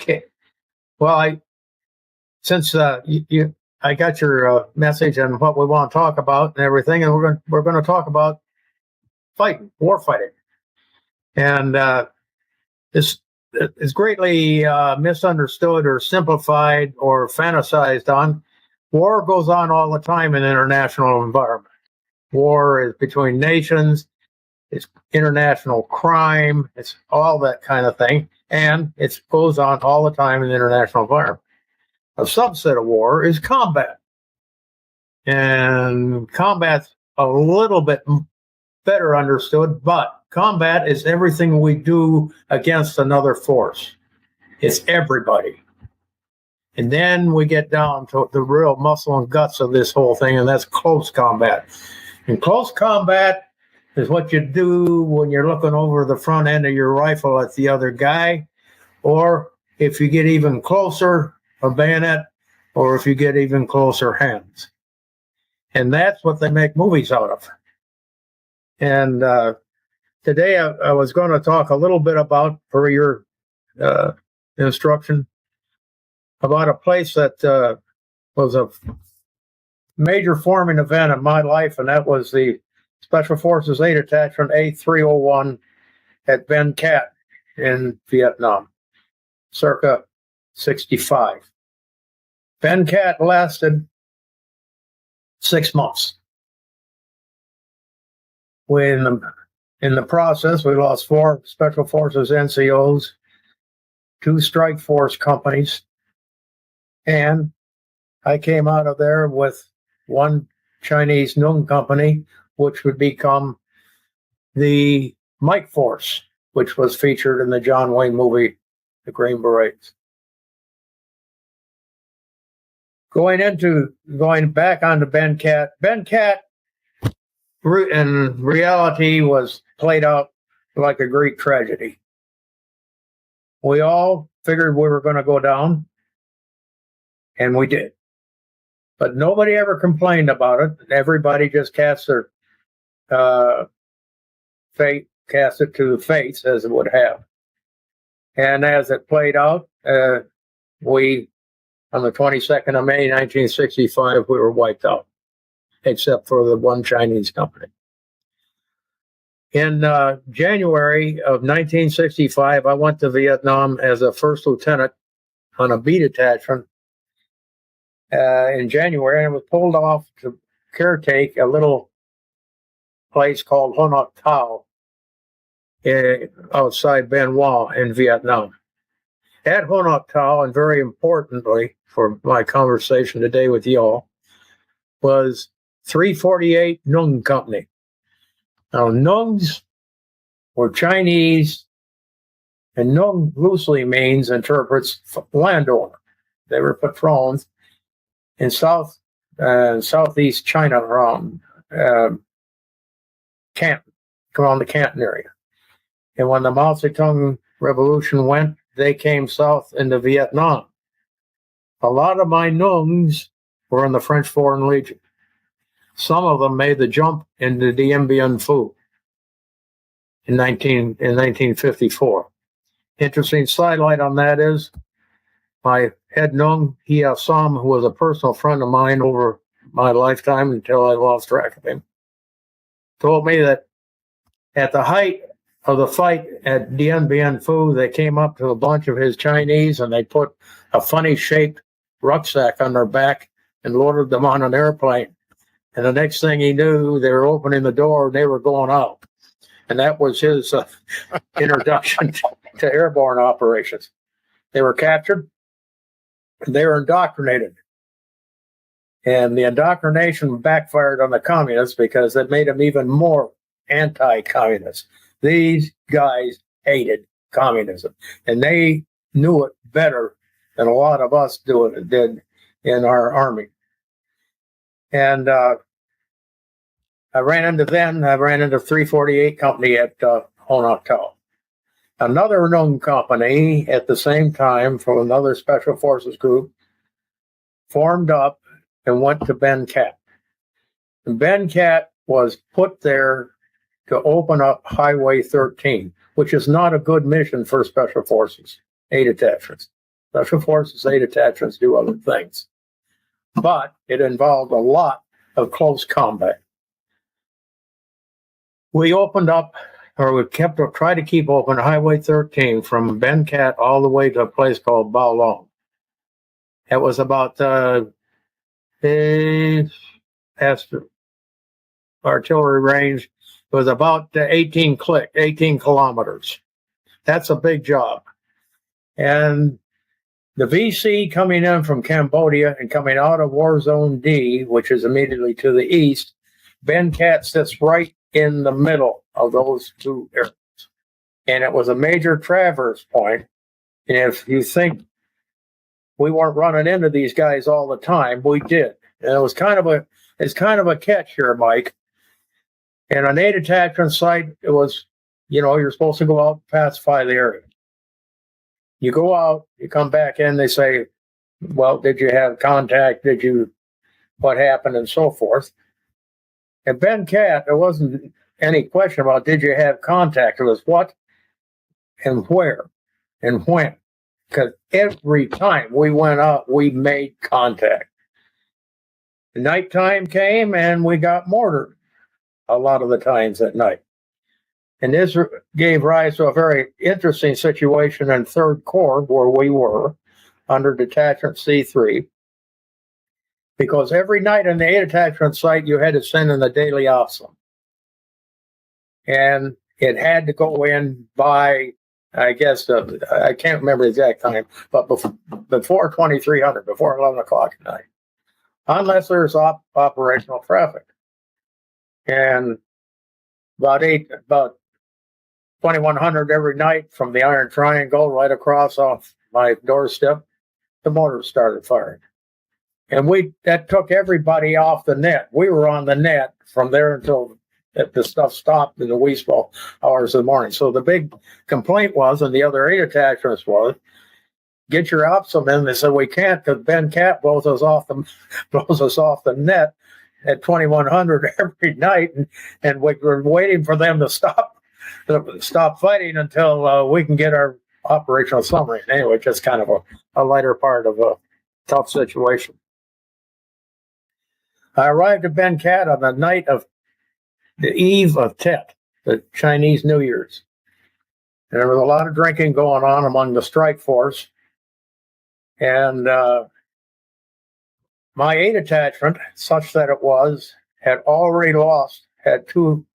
Okay. Well, I got your message on what we want to talk about and everything, and we're going to talk about war fighting, and this is greatly misunderstood or simplified or fantasized on. War goes on all the time in international environment. War is between nations. It's international crime. It's all that kind of thing, and it goes on all the time in the international environment. A subset of war is combat. And combat's a little bit better understood, but combat is everything we do against another force. It's everybody. And then we get down to the real muscle and guts of this whole thing, and that's close combat. And close combat is what you do when you're looking over the front end of your rifle at the other guy, or if you get even closer, a bayonet, or if you get even closer, hands. And that's what they make movies out of. And today I was going to talk a little bit about, for your instruction, about a place that was a major forming event in my life, and that was the Special Forces A Detachment A-301 at Bến Cát in Vietnam, circa 65. Bến Cát lasted 6 months. In the process, we lost 4 Special Forces NCOs, 2 Strike Force companies, and I came out of there with 1 Chinese Nung company, which would become the Mike Force, which was featured in the John Wayne movie, The Green Berets. Going back onto Bến Cát in reality was played out like a Greek tragedy. We all figured we were going to go down, and we did. But nobody ever complained about it. Everybody just cast their cast it to the fates as it would have. And as it played out, we, on the 22nd of May, 1965, we were wiped out, except for the 1 Chinese company. In January of 1965, I went to Vietnam as a first lieutenant on a B detachment in January, and was pulled off to caretake a little place called Ho Ngoc Tau outside Bien Hoa in Vietnam. At Ho Ngoc Tau, and very importantly for my conversation today with y'all, was 348 Nung Company. Now, Nungs were Chinese, and Nung loosely interprets landowner. They were patrons in southeast China around Canton, around the Canton area. And when the Mao Zedong Revolution went, they came south into Vietnam. A lot of my Nungs were in the French Foreign Legion. Some of them made the jump into Dien Bien Phu in 1954. Interesting sidelight on that is my head Nung, Hia Som, who was a personal friend of mine over my lifetime until I lost track of him, told me that at the height of the fight at Dien Bien Phu, they came up to a bunch of his Chinese and they put a funny shaped rucksack on their back and loaded them on an airplane. And the next thing he knew, they were opening the door and they were going out. And that was his introduction to airborne operations. They were captured. They were indoctrinated. And the indoctrination backfired on the communists because it made them even more anti-communist. These guys hated communism, and they knew it better than a lot of us did in our army. And I ran into 348 Company at Ho Ngoc Tau. Another Nung company at the same time from another Special Forces group formed up and went to Bến Cát. And Bến Cát was put there to open up Highway 13, which is not a good mission for Special Forces, A detachments. Special Forces A detachments do other things. But it involved a lot of close combat. We opened up, or we tried to keep open Highway 13 from Bến Cát all the way to a place called Bao Long. It was about past artillery range. It was about 18 kilometers. That's a big job. And the VC coming in from Cambodia and coming out of War Zone D, which is immediately to the east, Bến Cát sits right in the middle of those two areas. And it was a major traverse point. And if you think we weren't running into these guys all the time, we did. And it's kind of a catch here, Mike. And an A detachment site, it was, you're supposed to go out and pacify the area. You go out, you come back in, they say, well, did you have contact? What happened, and so forth. At Bến Cát, there wasn't any question about did you have contact. It was what and where and when. Because every time we went out, we made contact. The nighttime came and we got mortared a lot of the times at night. And this gave rise to a very interesting situation in 3rd Corps, where we were under Detachment C3, because every night in the A detachment site, you had to send in the daily opsum. And it had to go in by, I guess, I can't remember the exact time, but before 2300, before 11 o'clock at night, unless there's operational traffic. And about 2100 every night from the Iron Triangle right across off my doorstep, the mortars started firing. And that took everybody off the net. We were on the net from there until the stuff stopped in the wee small hours of the morning. So the big complaint was, and the other A detachments was, get your opsum in. They said, we can't, because Bến Cát blows us off the net at 2100 every night. And we were waiting for them to stop fighting until we can get our operational summary. Anyway, just kind of a lighter part of a tough situation. I arrived at Bến Cát on the night of the eve of Tet, the Chinese New Year's. And there was a lot of drinking going on among the strike force. And my A detachment, such that it was, had already had 2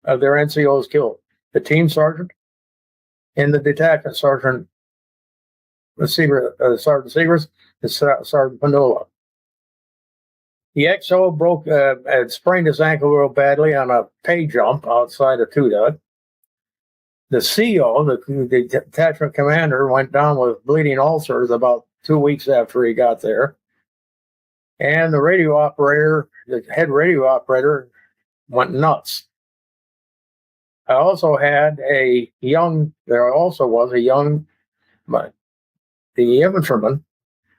of their NCOs killed. The team sergeant and the detachment sergeant, Sergeant Seegers, and Sergeant Panola. The XO had sprained his ankle real badly on a pay jump outside of Tudog. The CO, the detachment commander, went down with bleeding ulcers about 2 weeks after he got there. And the radio operator, the head radio operator, went nuts. I also had the infantryman,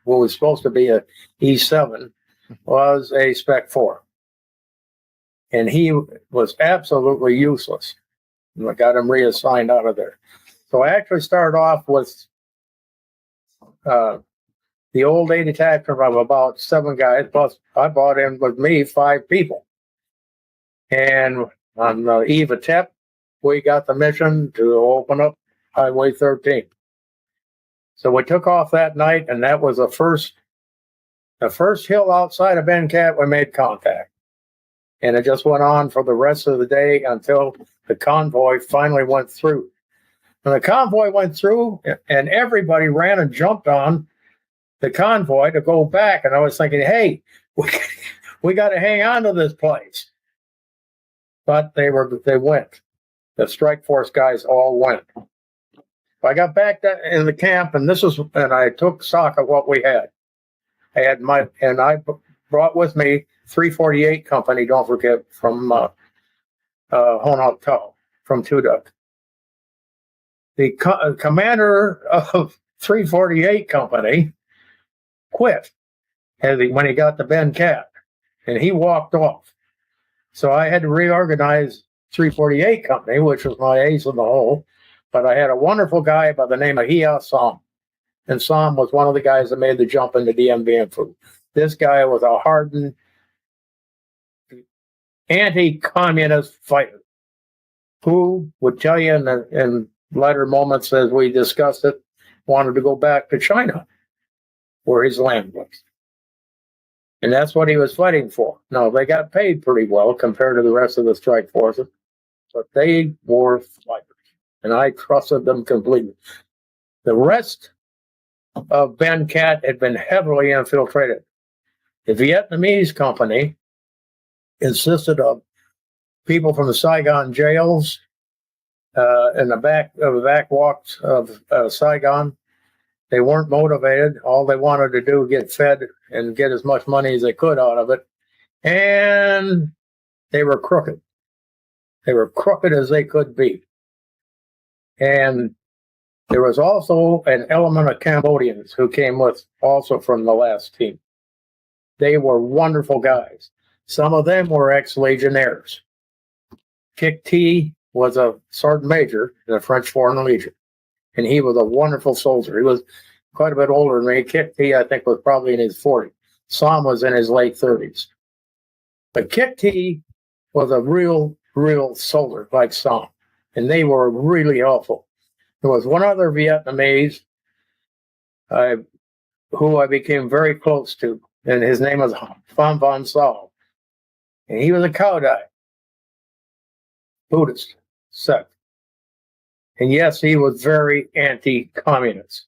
who was supposed to be a E7, was a Spec 4. And he was absolutely useless. And I got him reassigned out of there. So I actually started off with the old A detachment of about 7 guys, plus I brought in with me 5 people. And on the eve of Tet, we got the mission to open up Highway 13. So we took off that night, and that was the first hill outside of Bến Cát we made contact. And it just went on for the rest of the day until the convoy finally went through. And the convoy went through, and everybody ran and jumped on the convoy to go back. And I was thinking, hey, we got to hang on to this place. But they went. The strike force guys all went. I got back in the camp, and I took stock of what we had. I brought with me 348 Company, don't forget, from Honok Tau, from Tudog. The commander of 348 Company quit when he got to Bến Cát, and he walked off. So I had to reorganize 348 Company, which was my ace in the hole. But I had a wonderful guy by the name of Hia Song and Sam was one of the guys that made the jump into Dien Bien Phu. This guy was a hardened anti-communist fighter who would tell you in latter moments as we discussed it, wanted to go back to China, where his land was. And that's what he was fighting for. Now, they got paid pretty well compared to the rest of the strike forces, but they were fighters, and I trusted them completely. The rest of Bến Cát had been heavily infiltrated. The Vietnamese company consisted of people from the Saigon jails in the back walks of Saigon. They weren't motivated. All they wanted to do was get fed and get as much money as they could out of it. And they were crooked. They were crooked as they could be. And there was also an element of Cambodians who came with also from the last team. They were wonderful guys. Some of them were ex-legionnaires. Kik T was a sergeant major in the French Foreign Legion, and he was a wonderful soldier. He was quite a bit older than me. Kik T, I think, was probably in his 40s. Sam was in his late 30s. But Kik T was a real soldier like Sam, and they were really helpful. There was one other Vietnamese who I became very close to, and his name was Pham Van Sao. And he was a Cao Dai, Buddhist sect. And yes, he was very anti-communist.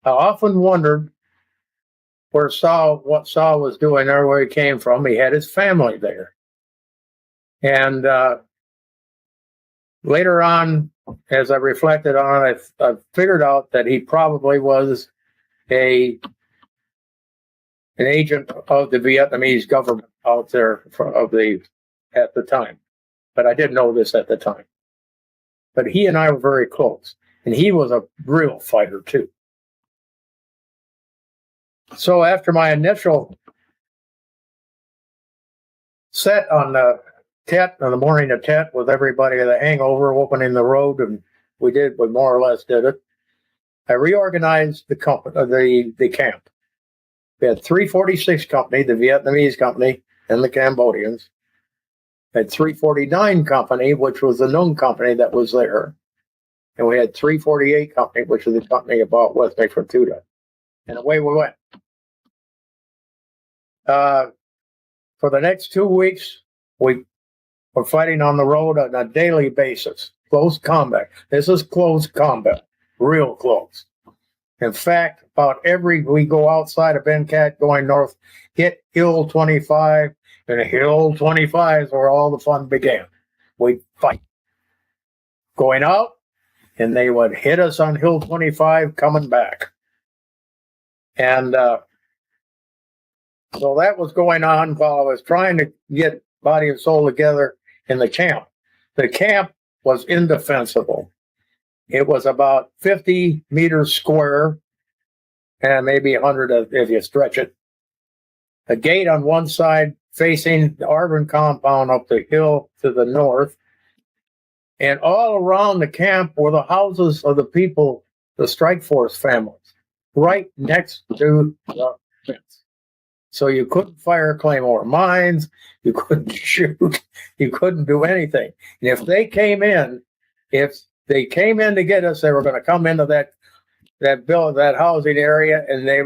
I often wondered what Sao was doing there, where he came from. He had his family there. And later on, as I reflected on it, I figured out that he probably was an agent of the Vietnamese government out there at the time. But I didn't know this at the time. But he and I were very close, and he was a real fighter too. So after my initial set on the Tet, on the morning of Tet, with everybody at the hangover, opening the road, and we more or less did it, I reorganized the company, the camp. We had 346 Company, the Vietnamese company, and the Cambodians. We had 349 Company, which was the Nung company that was there. And we had 348 Company, which was the company I bought with me from Tuda. And away we went. For the next 2 weeks, we were fighting on the road on a daily basis. Close combat. This is close combat. Real close. In fact, we go outside of Bến Cát going north, hit Hill 25, and Hill 25 is where all the fun began. We'd fight. Going out, and they would hit us on Hill 25 coming back. And so that was going on while I was trying to get body and soul together in the camp. The camp was indefensible. It was about 50 meters square, and maybe 100 if you stretch it. A gate on one side facing the Arvin compound up the hill to the north. And all around the camp were the houses of the people, the strike force families, right next to the fence. So you couldn't fire claymore mines, you couldn't shoot, you couldn't do anything. And if they came in to get us, they were going to come into that housing area, and they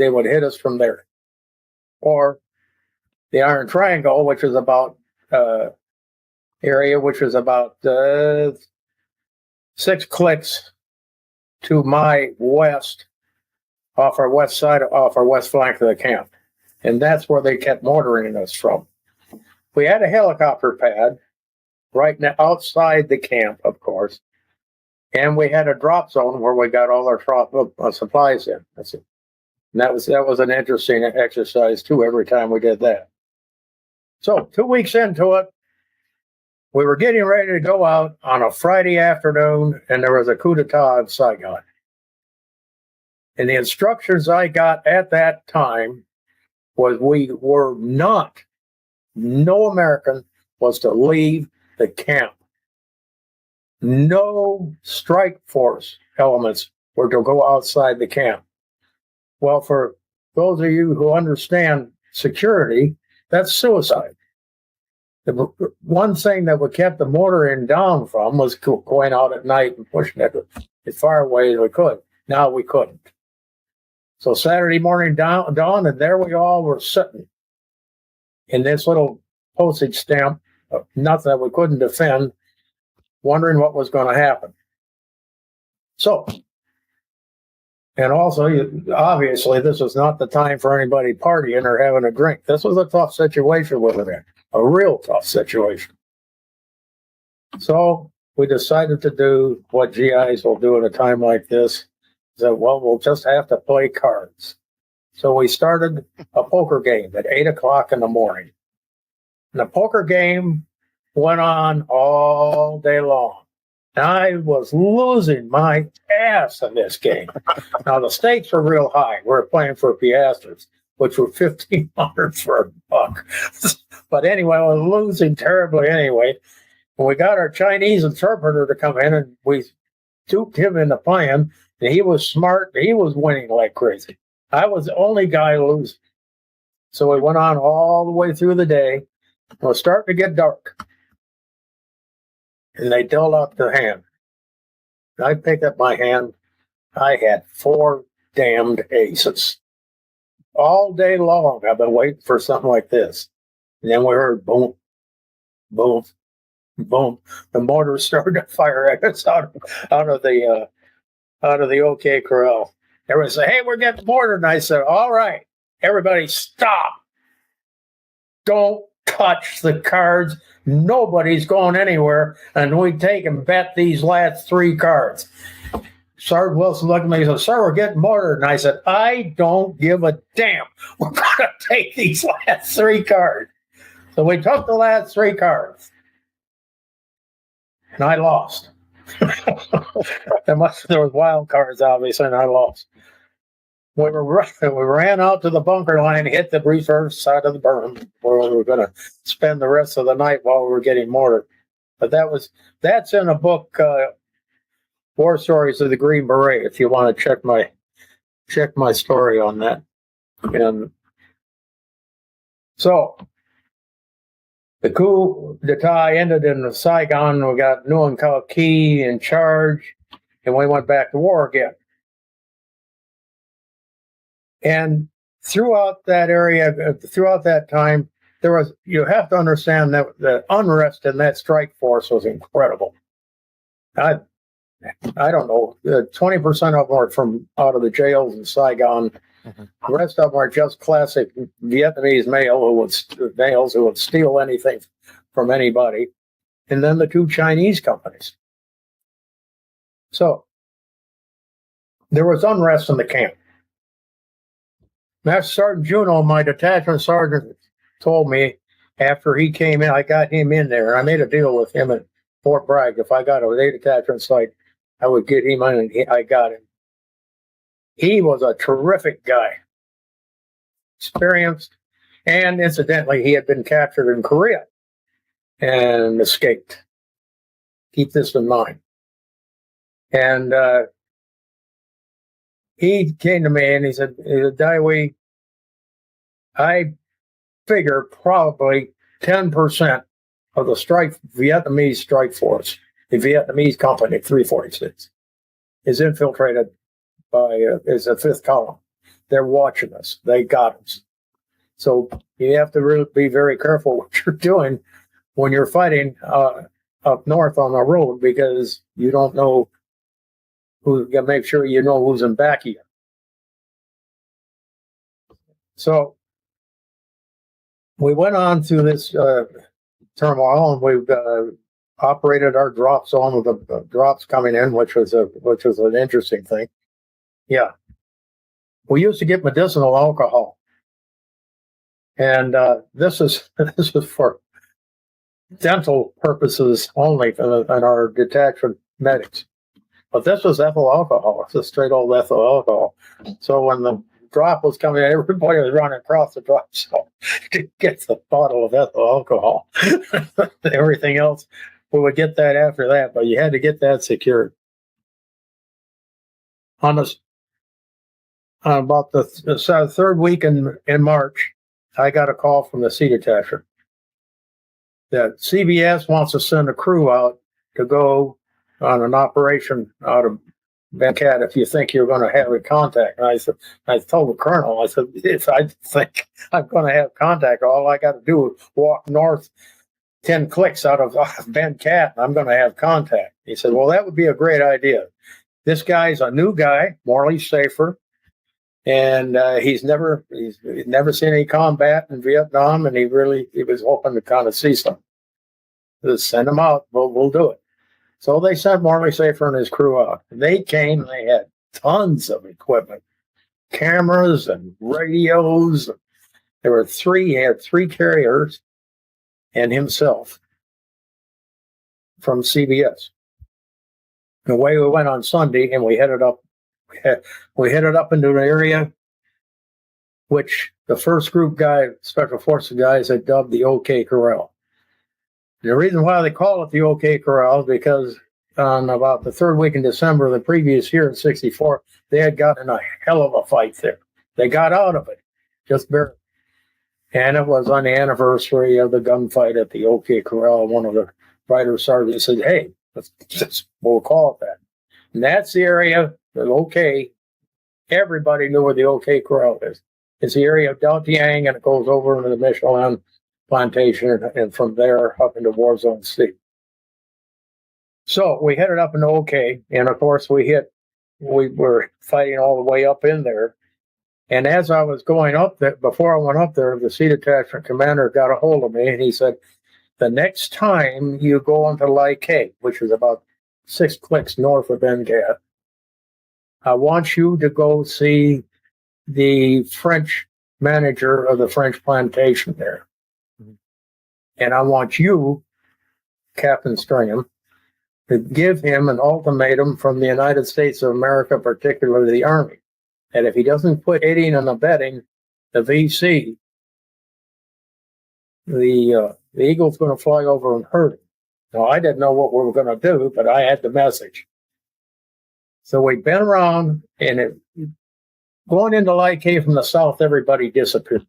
would hit us from there. Or the Iron Triangle, which is about area, which was about 6 clicks to my west, off our west flank of the camp. And that's where they kept mortaring us from. We had a helicopter pad right now outside the camp, of course. And we had a drop zone where we got all our supplies in. That's it. And that was an interesting exercise too, every time we did that. So 2 weeks into it, we were getting ready to go out on a Friday afternoon, and there was a coup d'etat in Saigon. And the instructions I got at that time was no American was to leave the camp. No strike force elements were to go outside the camp. Well, for those of you who understand security, that's suicide. The one thing that we kept the mortar down from was going out at night and pushing it as far away as we could. Now we couldn't. So Saturday morning dawn, and there we all were sitting in this little postage stamp of nothing that we couldn't defend, wondering what was going to happen. So, and also, obviously, this was not the time for anybody partying or having a drink. This was a tough situation with it, a real tough situation. So we decided to do what GIs will do at a time like this. That, well, we'll just have to play cards. So we started a poker game at 8 o'clock in the morning. And the poker game went on all day long. I was losing my ass in this game. Now, the stakes were real high. We were playing for piastres, which were $1,500 for $1. But anyway, I was losing terribly anyway. And we got our Chinese interpreter to come in, and we duped him into playing. And he was smart. He was winning like crazy. I was the only guy losing. So we went on all the way through the day. It was starting to get dark. And they dealt out the hand. I picked up my hand. I had 4 damned aces. All day long, I've been waiting for something like this. And then we heard boom, boom, boom. The mortar started to fire at us out of the OK Corral. Everybody said, "Hey, we're getting mortared." And I said, "All right, everybody stop. Don't touch the cards. Nobody's going anywhere. And we take and bet these last 3 cards." Sergeant Wilson looked at me and said, "Sir, we're getting mortared." And I said, "I don't give a damn. We're going to take these last 3 cards." So we took the last 3 cards. And I lost. There was wild cards, obviously, and I lost. We ran out to the bunker line, hit the reverse side of the berm, where we were going to spend the rest of the night while we were getting mortared. But that's in a book, War Stories of the Green Beret, if you want to check my story on that. And so the coup d'etat ended in Saigon. We got Nung Key in charge, and we went back to war again. And throughout that area, throughout that time, you have to understand that the unrest in that strike force was incredible. I don't know, 20% of them are from out of the jails in Saigon. Mm-hmm. The rest of them are just classic Vietnamese males who would steal anything from anybody. And then the 2 Chinese companies. So there was unrest in the camp. Master Sergeant Juno, my detachment sergeant, told me after he came in, I got him in there, and I made a deal with him at Fort Bragg. If I got a detachment site, I would get him in, and I got him. He was a terrific guy, experienced, and incidentally, he had been captured in Korea and escaped. Keep this in mind. And he came to me and he said, "Daiwi, I figure probably 10% of the Vietnamese strike force, the Vietnamese company, 346, is infiltrated is a 5th column. They're watching us. They got us. So you have to really be very careful what you're doing when you're fighting up north on the road, because you don't know you got to make sure you know who's in back of you." So we went on through this turmoil, and we operated our drop zone with the drops coming in, which was an interesting thing. Yeah, we used to get medicinal alcohol, and this is for dental purposes only in our detachment medics. But this was ethyl alcohol. It's a straight old ethyl alcohol. So when the drop was coming in, everybody was running across the drop zone to get the bottle of ethyl alcohol. Everything else, we would get that after that, but you had to get that secured. On about the third week in March, I got a call from the Sea Detachment that CBS wants to send a crew out to go on an operation out of Bến Cát if you think you're going to have a contact. And I told the colonel, I said, if I think I'm going to have contact, all I got to do is walk north 10 clicks out of Bến Cát, and I'm going to have contact. He said, well, that would be a great idea. This guy's a new guy, Morley Safer, and he's never seen any combat in Vietnam, and he was hoping to kind of see something. Just send him out. We'll do it. So they sent Morley Safer and his crew out. They came. They had tons of equipment, cameras and radios. There were three. He had 3 carriers and himself from CBS. The way we went on Sunday, and we headed up into an area which the first group guy, Special Forces guys, had dubbed the OK Corral. The reason why they call it the OK Corral is because on about the third week in December of the previous year in '64, they had gotten a hell of a fight there. They got out of it, just barely. And it was on the anniversary of the gunfight at the OK Corral. One of the writer sergeants said, hey, we'll call it that. And that's the area, the OK. Everybody knew where the OK Corral is. It's the area of Dao Tiang, and it goes over into the Michelin plantation, and from there up into War Zone C. So we headed up into OK, and of course we were fighting all the way up in there. And as I was going up there, before I went up there, the Sea Detachment commander got a hold of me, and he said, the next time you go into Lai K, which is about 6 clicks north of Bến Cát, I want you to go see the French manager of the French plantation there. And I want you, Capt Stringham, to give him an ultimatum from the United States of America, particularly the Army, that if he doesn't quit aiding and abetting the VC, the Eagle's going to fly over and hurt him. Now, I didn't know what we were going to do, but I had the message. So we'd been around, and going into Lai K from the south, everybody disappeared.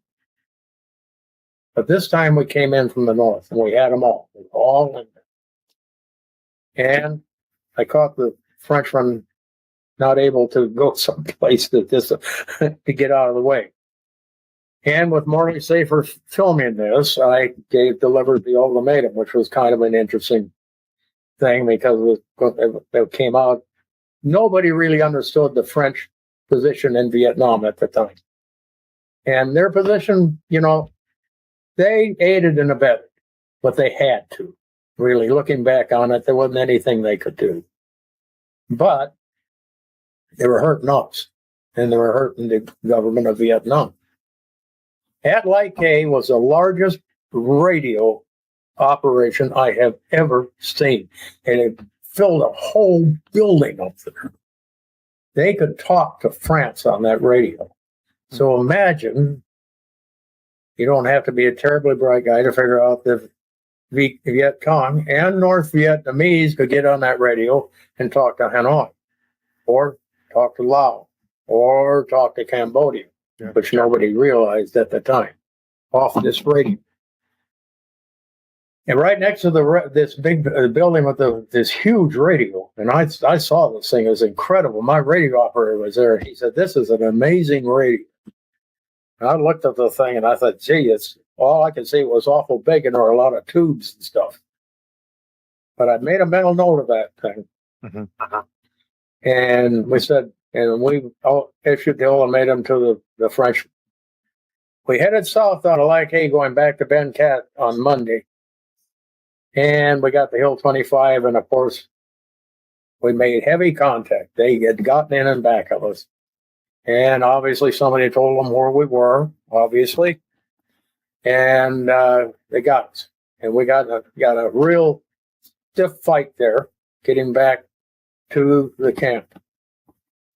But this time we came in from the north, and we had them all. We were all in there. And I caught the Frenchman not able to go someplace to get out of the way. And with Morley Safer filming this, I delivered the ultimatum, which was kind of an interesting thing because it came out. Nobody really understood the French position in Vietnam at the time. And their position, they aided and abetted, but they had to. Really, looking back on it, there wasn't anything they could do. But they were hurting us, and they were hurting the government of Vietnam. At Lai K was the largest radio operation I have ever seen, and it filled a whole building up there. They could talk to France on that radio. So imagine, you don't have to be a terribly bright guy to figure out that Viet Cong and North Vietnamese could get on that radio and talk to Hanoi, or talk to Laos, or talk to Cambodia, which nobody realized at the time, off this radio. And right next to this big building with this huge radio, and I saw this thing, it was incredible. My radio operator was there, and he said, this is an amazing radio. And I looked at the thing, and I thought, gee, it's all I could see was awful big, and there were a lot of tubes and stuff. But I made a mental note of that thing. Mm-hmm. And we said, and we issued the ultimatum to the French. We headed south out of Lai K, going back to Bến Cát on Monday. And we got the Hill 25, and of course, we made heavy contact. They had gotten in and back of us. And obviously, somebody told them where we were, obviously. And they got us. And we got a real stiff fight there, getting back to the camp.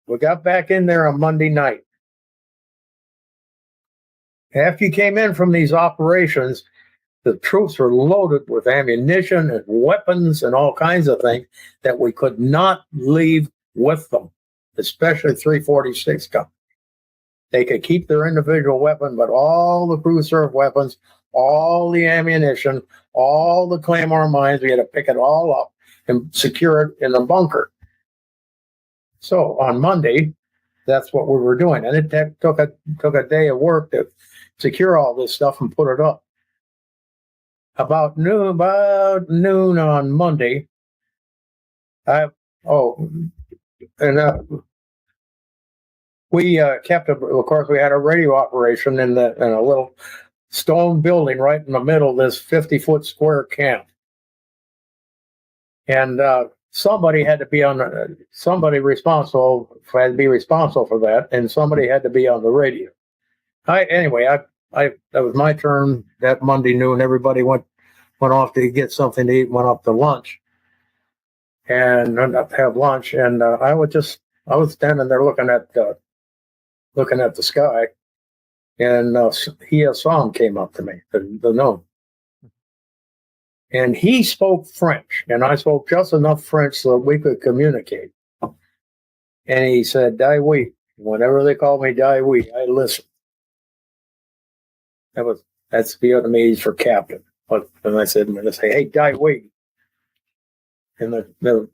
We got back in there on Monday night. After you came in from these operations, the troops were loaded with ammunition and weapons and all kinds of things that we could not leave with them. especially 346 Company. They could keep their individual weapon, but all the crew serve weapons, all the ammunition, all the Claymore mines, we had to pick it all up and secure it in a bunker. So on Monday, that's what we were doing. And it took a day of work to secure all this stuff and put it up. About noon on Monday, we kept, of course, we had a radio operation in a little stone building right in the middle of this 50-foot square camp. And somebody had to be responsible for that, and somebody had to be on the radio. That was my turn that Monday noon. Everybody went off to get something to eat, went up to lunch, and have lunch. And I was standing there looking at the sky, and Sam came up to me, the gnome. And he spoke French, and I spoke just enough French so that we could communicate. And he said, "Die oui." Whenever they called me "Die oui," I listened. That's Vietnamese for captain. But and I said, "I'm going to say, hey, die oui." And the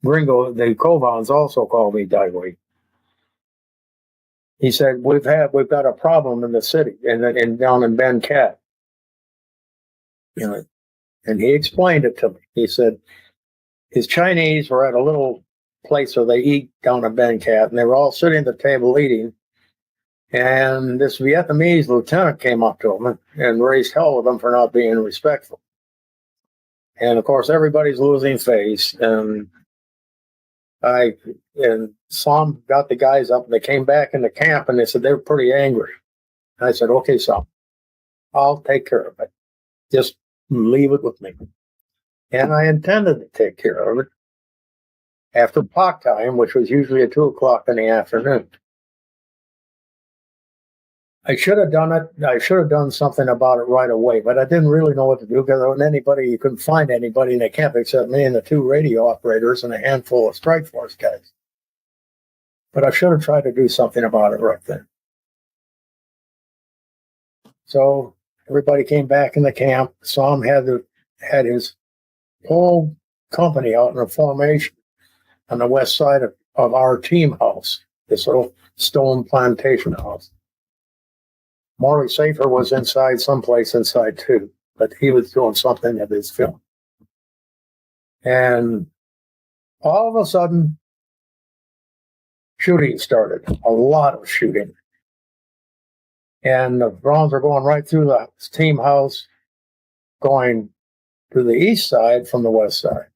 gringo, the Covans also called me "Die oui." He said, "We've got a problem in the city, and down in Bến Cát." And he explained it to me. He said his Chinese were at a little place where they eat down in Bến Cát, and they were all sitting at the table eating. And this Vietnamese lieutenant came up to him and raised hell with them for not being respectful. And of course, everybody's losing face. And Sam got the guys up, and they came back into camp, and they said they were pretty angry. And I said, "Okay, Sam, I'll take care of it. Just leave it with me." And I intended to take care of it after clock time, which was usually at 2:00 in the afternoon. I should have done it. I should have done something about it right away, but I didn't really know what to do because you couldn't find anybody in the camp except me and the 2 radio operators and a handful of Strike Force guys. But I should have tried to do something about it right then. So everybody came back in the camp. Sam had his whole company out in a formation on the west side of our team house, this little stone plantation house. Morley Safer was someplace inside too, but he was doing something of his film. And all of a sudden, shooting started, a lot of shooting. And the rounds are going right through the team house, going to the east side from the west side.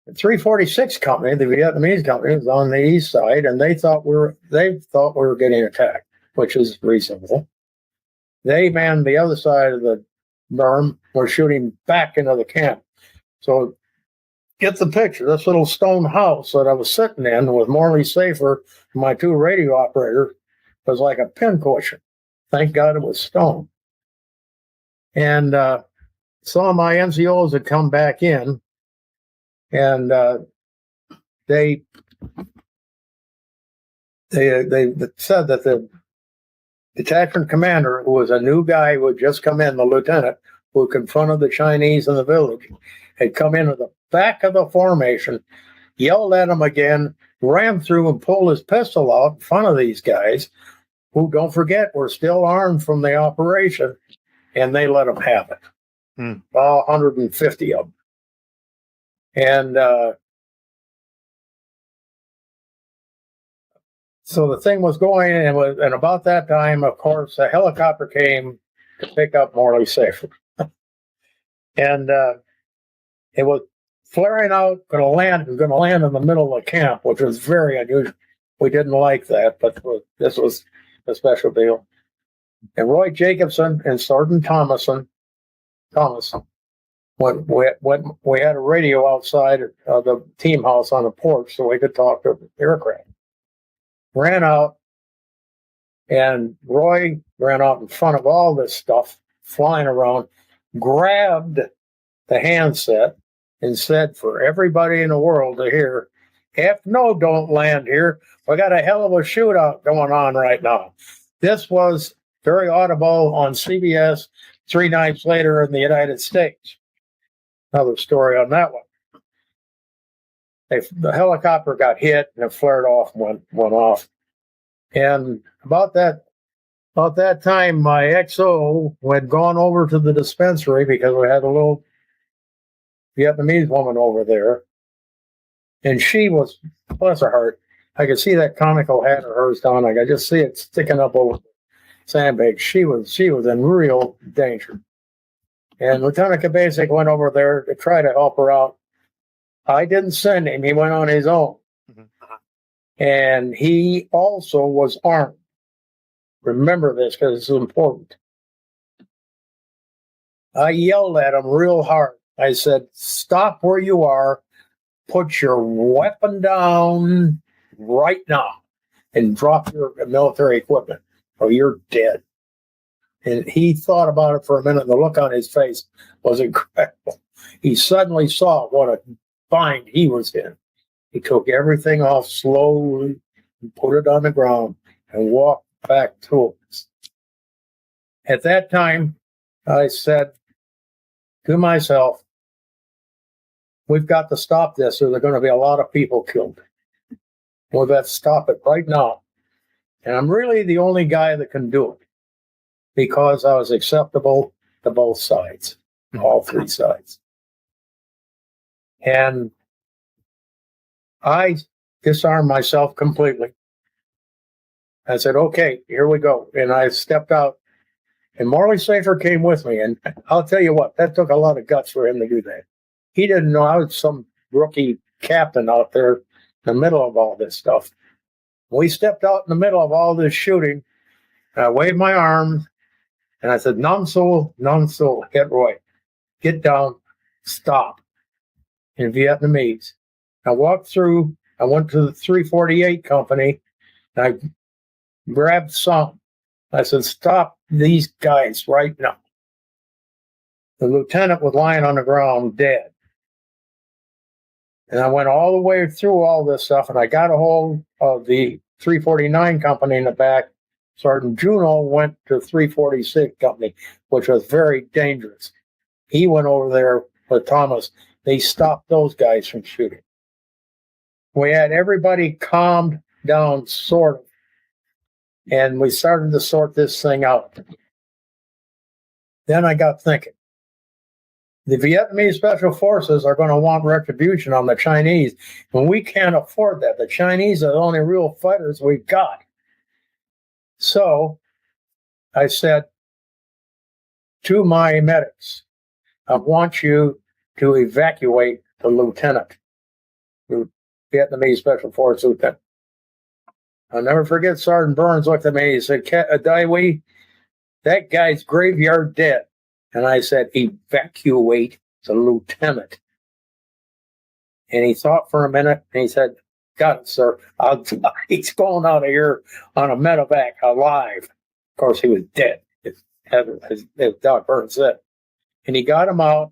The 346 Company, the Vietnamese company, was on the east side, and they thought we were getting attacked, which is reasonable. They manned the other side of the berm, were shooting back into the camp. So get the picture. This little stone house that I was sitting in with Morley Safer and my 2 radio operators was like a pincushion. Thank God it was stone. And some of my NCOs had come back in, and they said that the detachment commander, who was a new guy who had just come in, the lieutenant who confronted the Chinese in the village, had come into the back of the formation, yelled at them again, ran through and pulled his pistol out in front of these guys, who, don't forget, were still armed from the operation, and they let them have it. All 150 of them. And so the thing was going, and about that time, of course, a helicopter came to pick up Morley Safer. And it was flaring out, going to land in the middle of the camp, which was very unusual. We didn't like that, but this was a special deal. And Roy Jacobson and Sergeant Thomas, when we had a radio outside of the team house on the porch so we could talk to the aircraft. Ran out, and Roy ran out in front of all this stuff flying around, grabbed the handset, and said for everybody in the world to hear, No, don't land here. We got a hell of a shootout going on right now. This was very audible on CBS 3 nights later in the United States. Another story on that one. The helicopter got hit and it flared off and went off. And about that time, my XO had gone over to the dispensary because we had a little Vietnamese woman over there. And she was, bless her heart, I could see that conical hat of hers down. I could just see it sticking up over the sandbag. She was in real danger. And Lieutenant Kabasic went over there to try to help her out. I didn't send him. He went on his own. And he also was armed. Remember this because it's important. I yelled at him real hard. I said, stop where you are. Put your weapon down right now and drop your military equipment or you're dead. And he thought about it for a minute. And the look on his face was incredible. He suddenly saw what a bind he was in. He took everything off slowly and put it on the ground and walked back to us. At that time, I said to myself, we've got to stop this or there are going to be a lot of people killed. We've got to stop it right now. And I'm really the only guy that can do it because I was acceptable to both sides, all 3 sides. And I disarmed myself completely. I said, okay, here we go. And I stepped out. And Morley Safer came with me. And I'll tell you what, that took a lot of guts for him to do that. He didn't know I was some rookie captain out there in the middle of all this stuff. We stepped out in the middle of all this shooting. And I waved my arms. And I said, Nam Sol, get right. Get down, stop. In Vietnamese. I walked through, I went to the 348 company, and I grabbed some. I said, stop these guys right now. The lieutenant was lying on the ground dead. And I went all the way through all this stuff, and I got a hold of the 349 company in the back. Sergeant Juno went to 346 company, which was very dangerous. He went over there with Thomas. They stopped those guys from shooting. We had everybody calmed down, sort of, and we started to sort this thing out. Then I got thinking, the Vietnamese Special Forces are going to want retribution on the Chinese, and we can't afford that. The Chinese are the only real fighters we've got. So I said to my medics, I want you to evacuate the lieutenant, the Vietnamese Special Force lieutenant. I'll never forget Sergeant Burns looked at me and he said, Daiwi, that guy's graveyard dead. And I said, evacuate the lieutenant. And he thought for a minute and he said, got it, sir. He's going out of here on a medevac alive. Of course, he was dead, as Doc Burns said. And he got him out.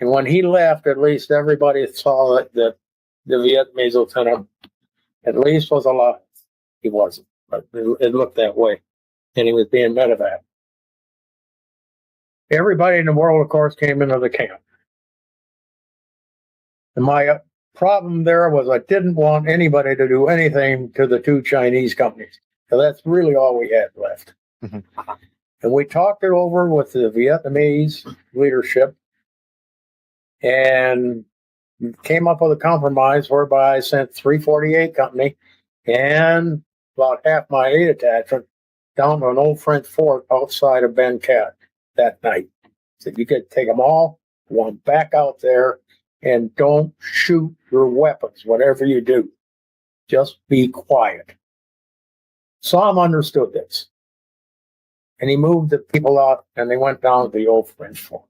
And when he left, at least everybody saw that the Vietnamese lieutenant at least was alive. He wasn't, but it looked that way. And he was being medevac. Everybody in the world, of course, came into the camp. And my problem there was I didn't want anybody to do anything to the 2 Chinese companies. So that's really all we had left. Mm-hmm. And we talked it over with the Vietnamese leadership and came up with a compromise whereby I sent 348 company and about half my A detachment down to an old French fort outside of Bến Cát that night. So you could take them all, one back out there, and don't shoot your weapons, whatever you do. Just be quiet. Sam understood this. And he moved the people out, and they went down to the old French fort.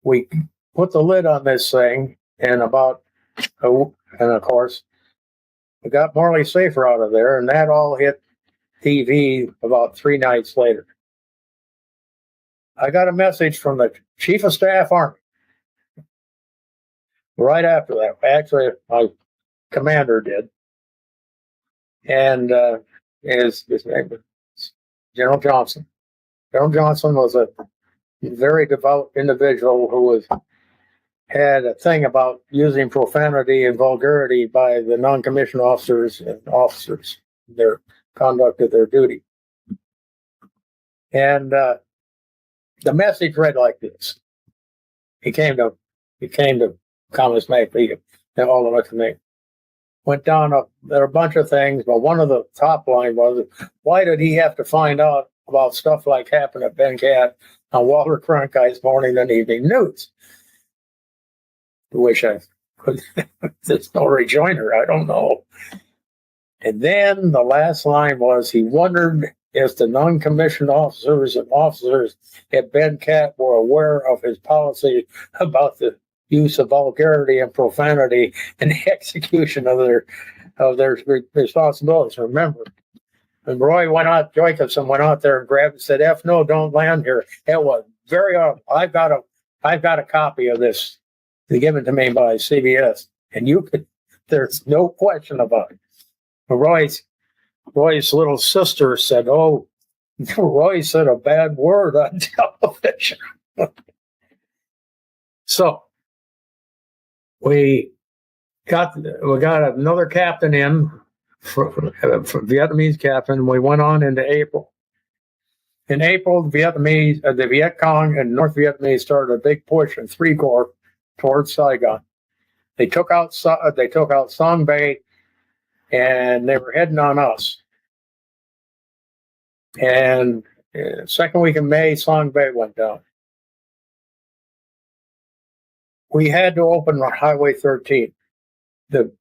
We put the lid on this thing, and of course, we got Morley Safer out of there, and that all hit TV about 3 nights later. I got a message from the Chief of Staff Army. right after that. Actually, my commander did. And his name was General Johnson. General Johnson was a very devout individual who had a thing about using profanity and vulgarity by the non-commissioned officers and officers in their conduct of their duty. And the message read like this. He came to COMUS MACV, and all of us to me. Went down there are a bunch of things, but one of the top line was, why did he have to find out about stuff like happened at Bến Cát on Walter Cronkite's morning and evening news? To which I could, there's no rejoinder, I don't know. And then the last line was, he wondered if the non-commissioned officers and officers at Bến Cát were aware of his policy about the use of vulgarity and profanity in the execution of their responsibilities. Remember, when Roy Jacobson went out there and grabbed and said, "F no, don't land here." It was very odd. I've got a copy of this given to me by CBS, and there's no question about it. Roy's little sister said, "Oh, Roy said a bad word on television." So we got another captain in, for Vietnamese captain. We went on into April. In April, the Viet Cong and North Vietnamese started a big push in 3 Corps towards Saigon. They took out Song Bay, and they were heading on us. And second week in May, Song Bay went down. We had to open Highway 13. The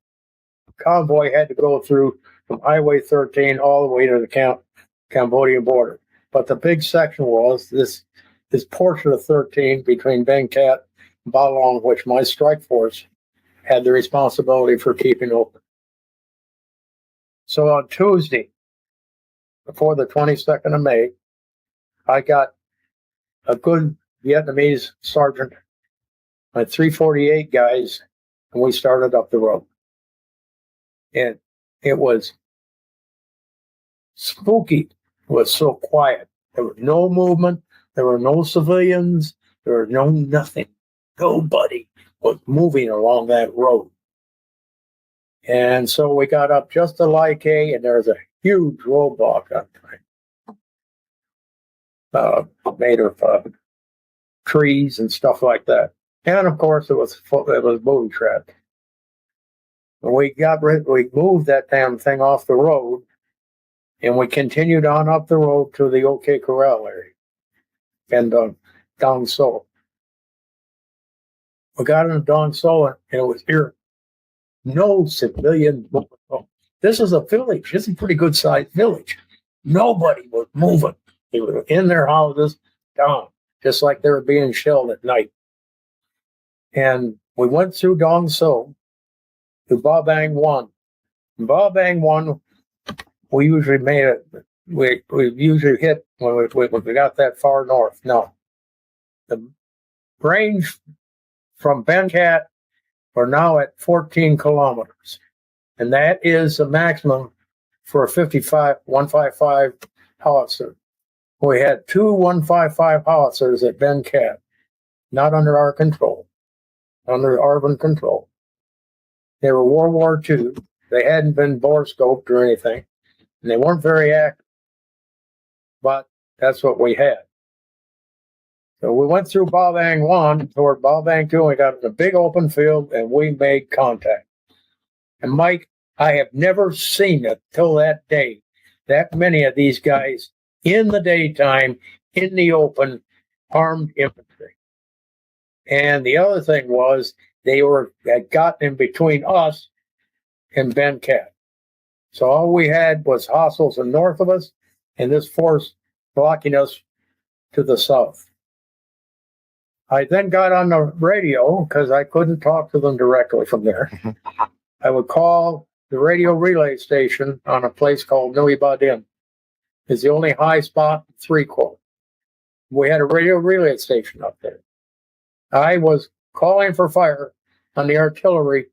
convoy had to go through from Highway 13 all the way to the Cambodian border. But the big section was this portion of 13 between Bến Cát and Ba Long, which my strike force had the responsibility for keeping open. So on Tuesday, before the 22nd of May, I got a good Vietnamese sergeant, my 348 guys, and we started up the road. And it was spooky. It was so quiet. There was no movement. There were no civilians. There was no nothing. Nobody was moving along that road. And so we got up just to Lai Kay, and there was a huge roadblock on time, made of trees and stuff like that. And of course, it was booby trapped. When we moved that damn thing off the road, and we continued on up the road to the OK Corral area and Dong So. We got into Dong So, and it was here. No civilian movement. This is a village. It's a pretty good sized village. Nobody was moving. They were in their houses, down, just like they were being shelled at night. And we went through Dong So to Ba Bang 1. Ba Bang 1, we usually we usually hit when we got that far north. No. The range from Bến Cát, we're now at 14 kilometers. And that is the maximum for a 155 howitzer. We had 2 155 howitzers at Bến Cát, not under our control, under ARVN control. They were World War II. They hadn't been bore scoped or anything, and they weren't very active. But that's what we had. So we went through Ba Bang 1 toward Ba Bang 2, and we got in a big open field, and we made contact. And Mike, I have never seen it till that day, that many of these guys in the daytime, in the open, armed infantry. And the other thing was, they had gotten in between us and Bến Cát. So all we had was hostiles north of us, and this force blocking us to the south. I then got on the radio because I couldn't talk to them directly from there. I would call the radio relay station on a place called Nui Ba Dinh. It's the only high spot in 3 Corps. We had a radio relay station up there. I was calling for fire on the artillery,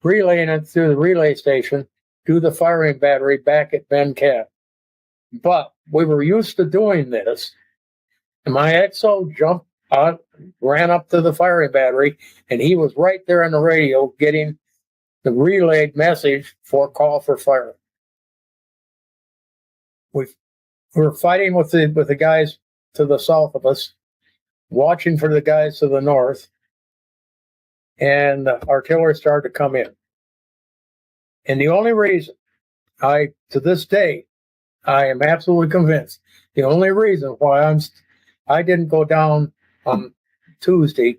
relaying it through the relay station to the firing battery back at Bến Cát. But we were used to doing this. And my XO jumped out, ran up to the firing battery, and he was right there on the radio getting the relayed message for call for fire. We were fighting with the guys to the south of us, watching for the guys to the north, and the artillery started to come in. And the only reason to this day, I am absolutely convinced, the only reason why I didn't go down on Tuesday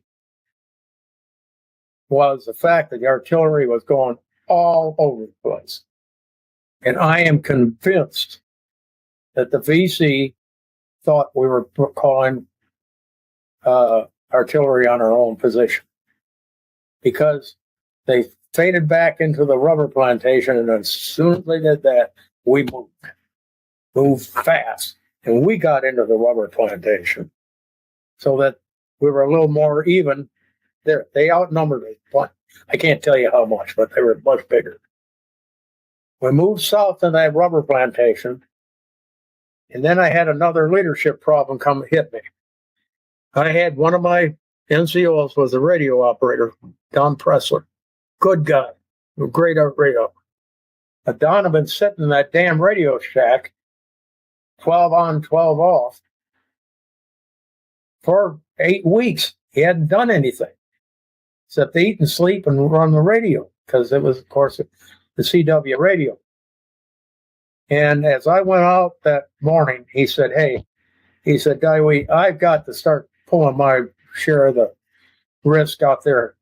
was the fact that the artillery was going all over the place. And I am convinced that the VC thought we were calling artillery on our own position, because they faded back into the rubber plantation, and as soon as they did that, we moved fast, and we got into the rubber plantation, so that we were a little more even. They outnumbered us, but I can't tell you how much, but they were much bigger. We moved south to that rubber plantation, and then I had another leadership problem hit me. I had one of my NCOs was a radio operator, Don Pressler. Good guy, great radio. Don had been sitting in that damn radio shack, 12 on, 12 off, for 8 weeks. He hadn't done anything except eat and sleep and run the radio, because it was, of course, the CW radio. And as I went out that morning, he said, Daiwi, I've got to start pulling my share of the risk out there.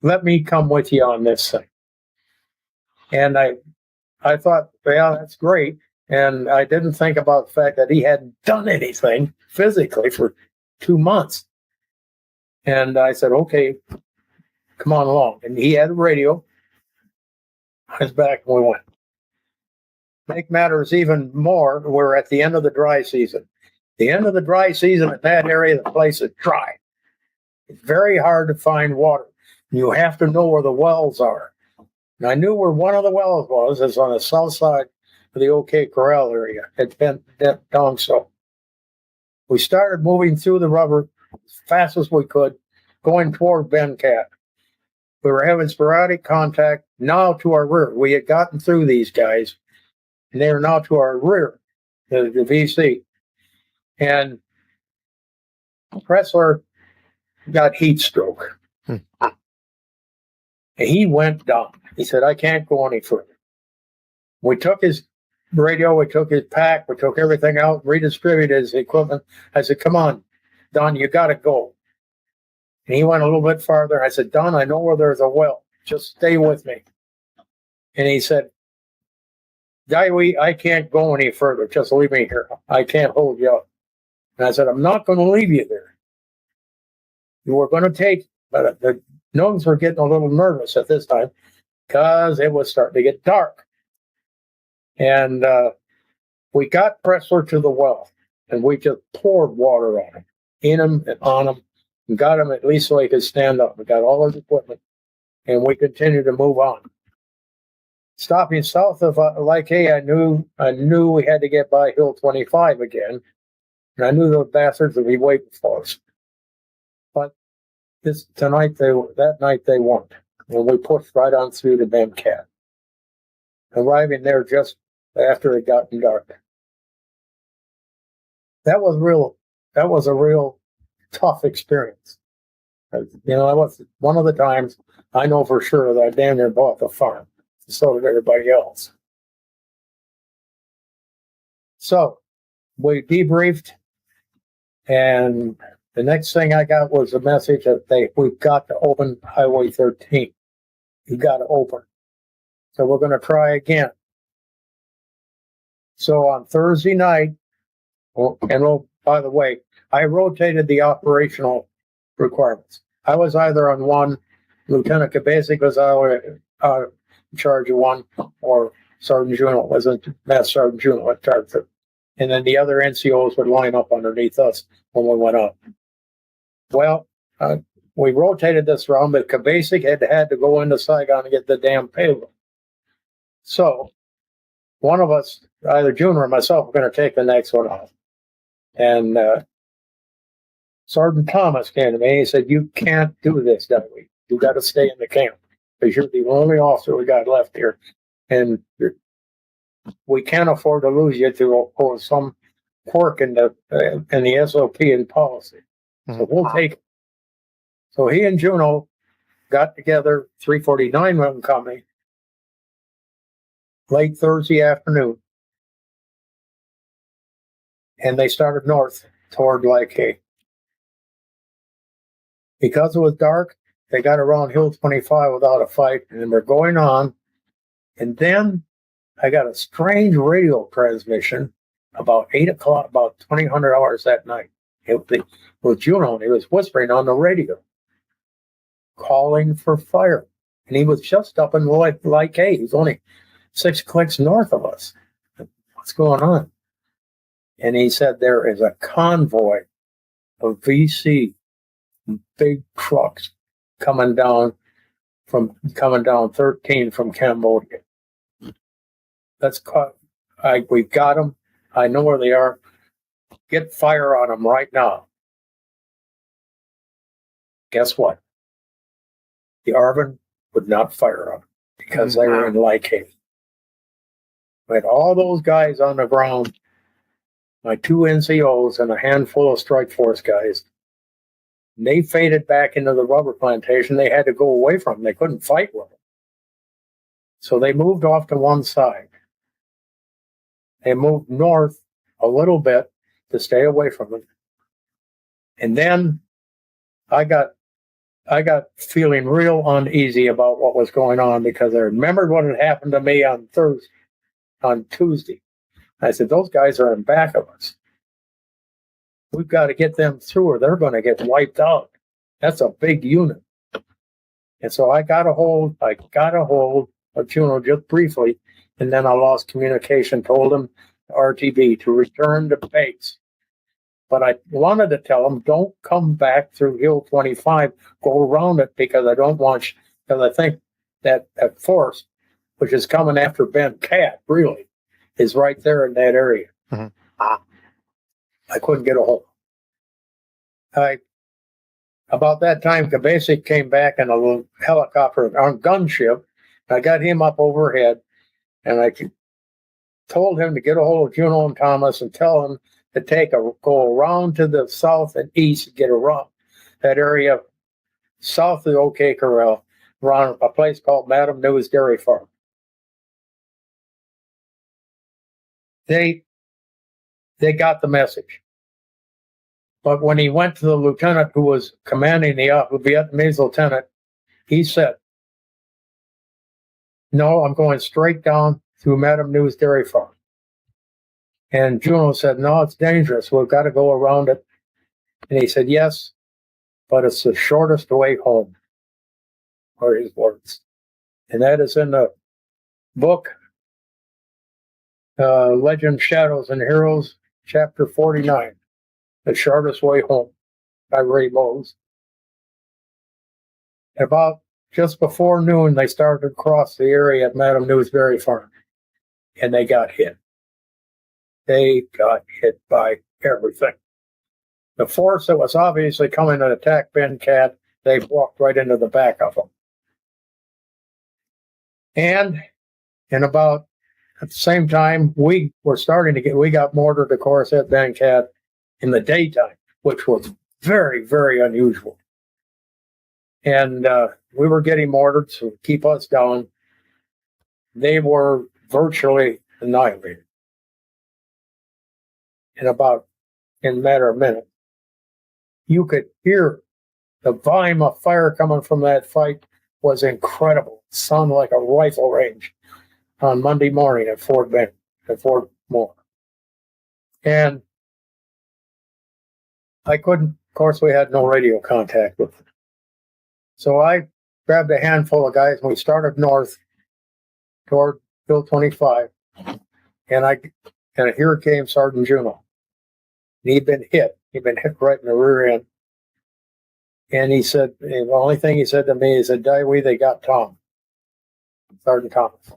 Let me come with you on this thing. And I thought, well, that's great. And I didn't think about the fact that he hadn't done anything physically for 2 months. And I said, okay, come on along. And he had a radio. I was back and we went. Make matters even more, we're at the end of the dry season. The end of the dry season in that area, the place is dry. It's very hard to find water. You have to know where the wells are. And I knew where one of the wells was. It's on the south side of the OK Corral area at Dong So. We started moving through the rubber as fast as we could, going toward Bến Cát. We were having sporadic contact now to our rear. We had gotten through these guys, and they are now to our rear, the VC. And Pressler got heat stroke. And he went down. He said, I can't go any further. We took his radio, we took his pack, we took everything out, redistributed his equipment. I said, come on, Don, you got to go. And he went a little bit farther. I said, Don, I know where there's a well. Just stay with me. And he said, Daiwi, I can't go any further. Just leave me here. I can't hold you up. And I said, I'm not going to leave you there. You were going to take, but the Nungs were getting a little nervous at this time because it was starting to get dark. And we got Pressler to the well, and we just poured water on him, in him and on him, and got him at least so he could stand up. We got all his equipment, and we continued to move on. Stopping south of Like I knew we had to get by Hill 25 again, and I knew those bastards would be waiting for us. But that night they weren't, and we pushed right on through to Bến Cát, arriving there just after it got dark. That was a real tough experience. You know, that was one of the times I know for sure that I damn near bought the farm. So did everybody else. So we debriefed, and the next thing I got was a message that we've got to open Highway 13. You got to open. So we're going to try again. So on Thursday night, by the way, I rotated the operational requirements. I was either on one, Lieutenant Kabasic was either in charge of one, or Sergeant Juno wasn't, Master Sergeant Juno in charge of it. And then the other NCOs would line up underneath us when we went up. Well, we rotated this around, but Basic had to go into Saigon and get the damn payload. So one of us, either June or myself, were going to take the next one off. And Sergeant Thomas came to me and he said, "You can't do this, Dudley. You got to stay in the camp because you're the only officer we got left here. And we can't afford to lose you to some quirk in the SOP and policy. So we'll take it." So he and Juno got together, 349 Mountain Company, late Thursday afternoon, and they started north toward Lac. Because it was dark, they got around Hill 25 without a fight, and they're going on. And then I got a strange radio transmission about 8 o'clock, about 2000 hours that night. It was Juno, and he was whispering on the radio, calling for fire. And he was just up in Lac. He's only 6 clicks north of us. What's going on? And he said there is a convoy of VC, big trucks coming down 13 from Cambodia. We've got them. I know where they are. Get fire on them right now. Guess what? The ARVN would not fire on them because they were in Lac. We had all those guys on the ground, my 2 NCOs and a handful of Strike Force guys. And they faded back into the rubber plantation. They had to go away from them. They couldn't fight with them. So they moved off to one side. They moved north a little bit to stay away from them. And then I got feeling real uneasy about what was going on because I remembered what had happened to me on Tuesday. I said, those guys are in back of us. We've got to get them through or they're going to get wiped out. That's a big unit. And so I got a hold of Juno just briefly, and then I lost communication, told him, RTB, to return to base. But I wanted to tell him, don't come back through Hill 25, go around it because I think that force, which is coming after Bến Cát, really, is right there in that area. Mm-hmm. I couldn't get a hold. About that time, Basic came back in a little helicopter on gunship. I got him up overhead, and I told him to get a hold of Juno and Thomas and tell them to go around to the south and east, get around that area south of the OK Corral, around a place called Madam News Dairy Farm. They got the message. But when he went to the lieutenant who was commanding the Vietnamese lieutenant, he said, "No, I'm going straight down through Madam News Dairy Farm." And Juno said, "No, it's dangerous. We've got to go around it." And he said, "Yes, but it's the shortest way home," are his words. And that is in the book, Legend, Shadows, and Heroes, chapter 49, The Shortest Way Home, by Ray Bowes. About just before noon, they started to cross the area at Madam News Dairy Farm, and they got hit. They got hit by everything. The force that was obviously coming to attack Bến Cát, they walked right into the back of them. And at the same time, we got mortared, of course, at Bến Cát in the daytime, which was very, very unusual. And we were getting mortared to keep us down. They were virtually annihilated in a matter of minutes. You could hear the volume of fire coming from that fight was incredible. It sounded like a rifle range on Monday morning at Fort Moore. And I couldn't, of course, we had no radio contact with them. So I grabbed a handful of guys and we started north toward Hill 25. And here came Sergeant Juno. And he'd been hit. He'd been hit right in the rear end. And he said, the only thing he said to me, he said, Daiwi, they got Tom, Sergeant Thomas.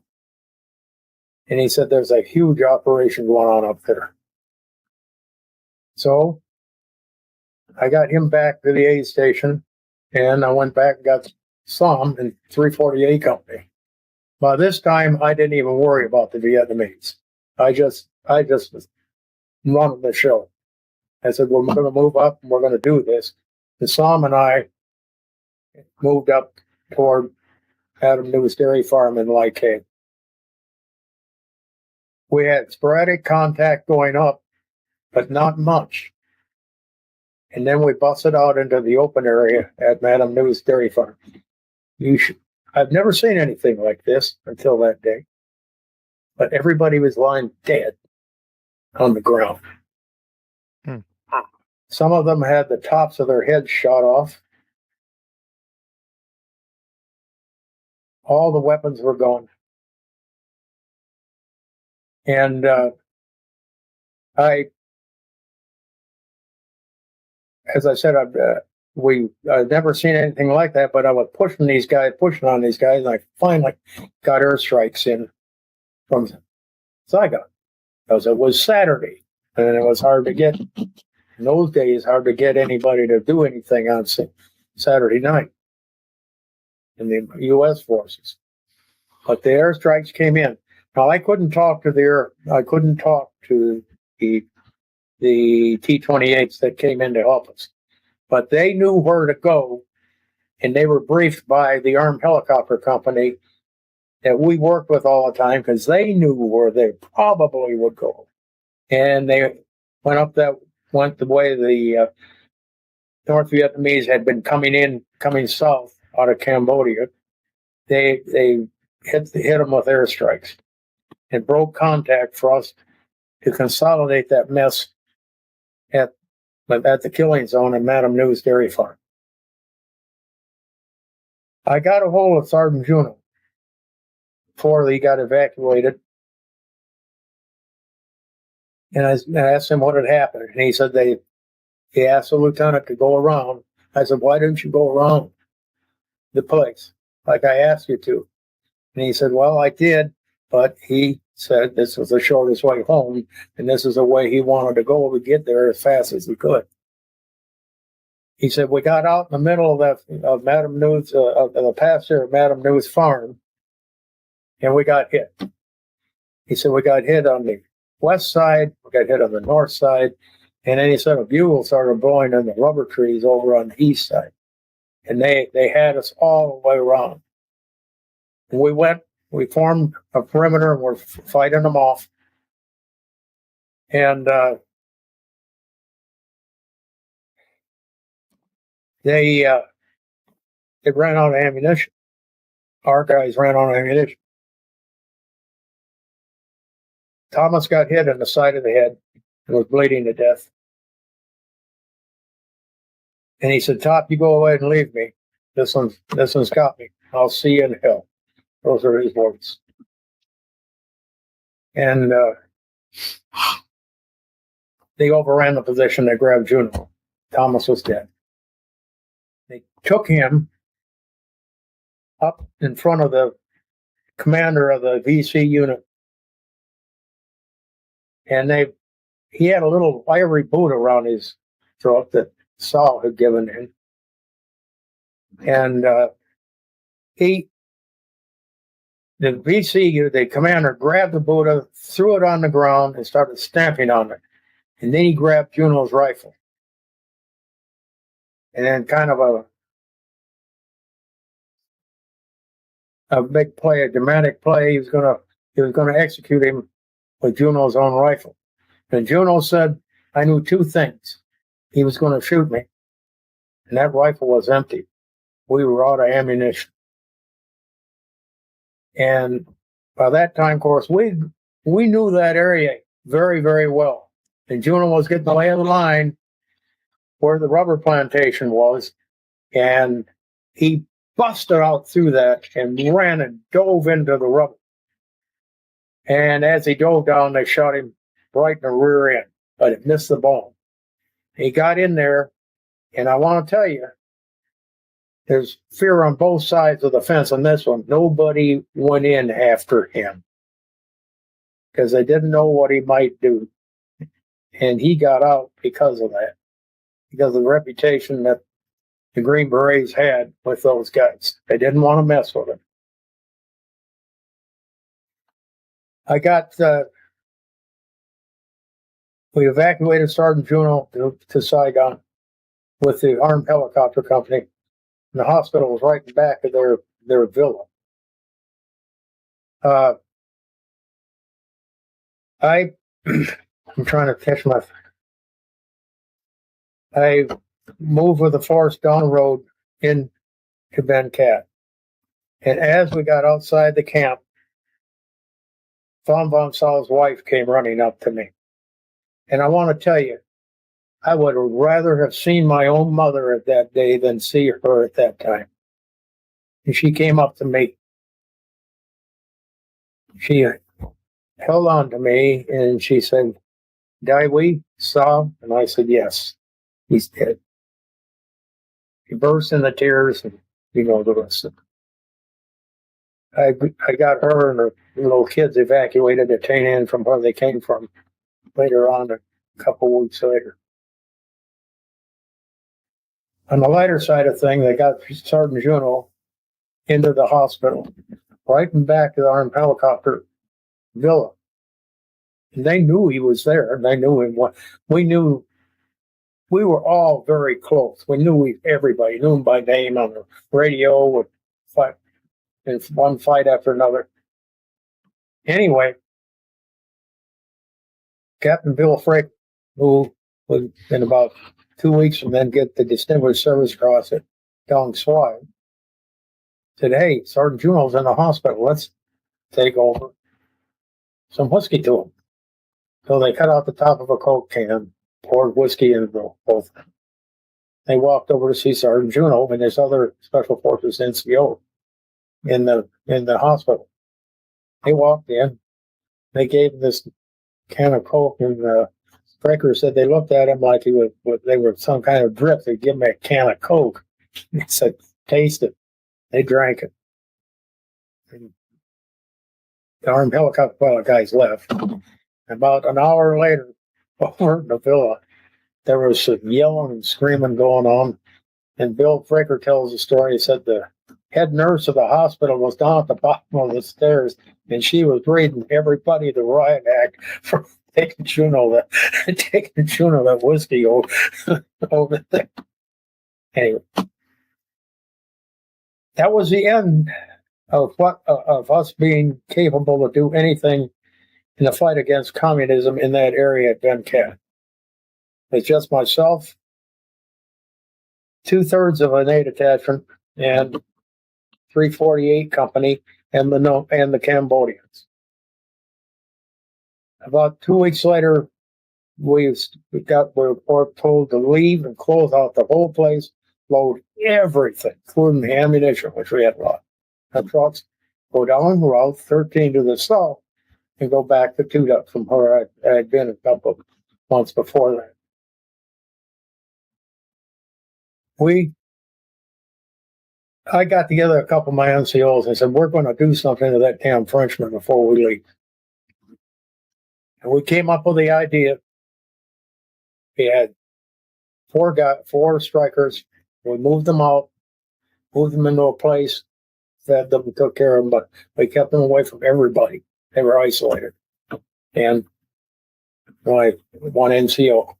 And he said, there's a huge operation going on up there. So I got him back to the aid station, and I went back and got some in 348 Company. By this time, I didn't even worry about the Vietnamese. I just was running the show. I said, we're going to move up and we're going to do this. And Sam and I moved up toward Adam New's dairy farm in Lycay. We had sporadic contact going up, but not much. And then we busted out into the open area at Madam New's dairy farm. I've never seen anything like this until that day. But everybody was lying dead on the ground. Some of them had the tops of their heads shot off. All the weapons were gone. And as I said, I've never seen anything like that, but I was pushing on these guys, and I finally got airstrikes in from Saigon. Because it was Saturday, and it was hard to get, in those days, hard to get anybody to do anything on Saturday night in the U.S. forces. But the airstrikes came in. Now, I couldn't talk to the T-28s that came in to help us. But they knew where to go, and they were briefed by the Armed Helicopter Company that we worked with all the time, because they knew where they probably would go. And they went the way the North Vietnamese had been coming south out of Cambodia. They hit them with airstrikes and broke contact for us to consolidate that mess at the killing zone in Madam New's dairy farm. I got a hold of Sergeant Juno before he got evacuated, and I asked him what had happened, and he said he asked the lieutenant to go around. I said, why didn't you go around the place like I asked you to? And he said, well, I did, but he said this was the shortest way home, and this is the way he wanted to go to get there as fast as we could. He said, we got out in the middle of Madam New's, of the pasture of Madam New's farm, and we got hit. He said, we got hit on the west side, we got hit on the north side, and then he said a bugle started blowing in the rubber trees over on the east side. And they had us all the way around. And we formed a perimeter, and we're fighting them off. And they ran out of ammunition. Our guys ran out of ammunition. Thomas got hit in the side of the head and was bleeding to death. And he said, Top, you go away and leave me. This one's got me. I'll see you in hell. Those are his words. And they overran the position. They grabbed Juno. Thomas was dead. They took him up in front of the commander of the VC unit. And he had a little ivory boot around his throat that Saul had given him. And the commander grabbed the boot, threw it on the ground, and started stamping on it. And then he grabbed Juno's rifle. And then kind of a big play, a dramatic play, he was gonna execute him with Juno's own rifle. And Juno said, I knew two things. He was going to shoot me, and that rifle was empty. We were out of ammunition. And by that time, of course, we knew that area very, very well. And Juno was getting the lay of the line where the rubber plantation was, and he busted out through that and ran and dove into the rubber. And as he dove down, they shot him right in the rear end, but it missed the bone. He got in there, and I want to tell you, There's fear on both sides of the fence on this one. Nobody went in after him because they didn't know what he might do. And he got out because of that, because of the reputation that the Green Berets had with those guys. They didn't want to mess with him. We evacuated Sergeant Juno to Saigon with the armed helicopter company. And the hospital was right in back of their villa. I'm trying to catch my. I moved with the force down the road into Bến Cát. And as we got outside the camp, Von Sal's wife came running up to me. And I want to tell you, I would rather have seen my own mother at that day than see her at that time. And she came up to me. She held on to me and she said, "Die we saw?" And I said, "Yes, he's dead." She burst into tears, and you know the rest of it. I got her and her little kids evacuated to Tainan from where they came from later on, a couple weeks later. On the lighter side of things, they got Sergeant Juno into the hospital, right in back of the armed helicopter villa. And they knew he was there. They knew him. We knew we were all very close. We knew everybody knew him by name on the radio. Would fight in one fight after another. Anyway, Captain Bill Frick, who would in about 2 weeks from then get the Distinguished Service Cross at Dong Xoai, said, "Hey, Sergeant Juno's in the hospital. Let's take over some whiskey to him." So they cut out the top of a Coke can, poured whiskey in both. They walked over to see Sergeant Juno and his other Special Forces NCO in the hospital. They walked in. They gave him this can of Coke, and Breaker said they looked at him like they were some kind of drip. They give him a can of Coke. He said, "Taste it." They drank it. And the armed helicopter guys left. About an hour later, over in the villa, there was some yelling and screaming going on. And Bill Fricker tells the story. He said the head nurse of the hospital was down at the bottom of the stairs, and she was reading everybody the riot act for taking Juno that whiskey over there. Anyway, that was the end of us being capable to do anything in the fight against communism in that area at Bến Cát. It's just myself, 2/3 of an A detachment, and 348 company, and the Cambodians. About 2 weeks later, we were told to leave and close out the whole place, load everything, including the ammunition, which we had a lot. The trucks go down Route 13 to the south and go back to Tuda from where I had been a couple of months before that. I got together a couple of my NCOs and said, "We're going to do something to that damn Frenchman before we leave." And we came up with the idea. We had four strikers. We moved them out, moved them into a place, fed them, took care of them, but we kept them away from everybody. They were isolated. And one NCO,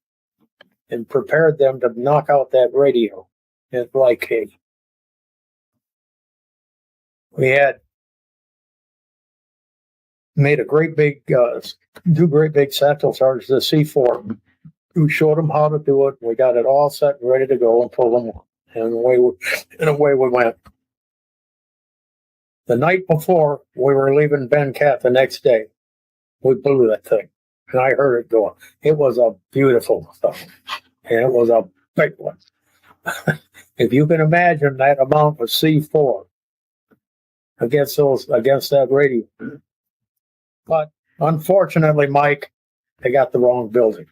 and prepared them to knock out that radio at Blycade. We had made two great big satchel charges of C4. We showed them how to do it. We got it all set and ready to go and pull them on. And away we went. The night before we were leaving Bến Cát the next day, we blew that thing. And I heard it going. It was a beautiful stuff. And it was a big one. If you can imagine that amount of C4 against that radio. But unfortunately, Mike, they got the wrong building.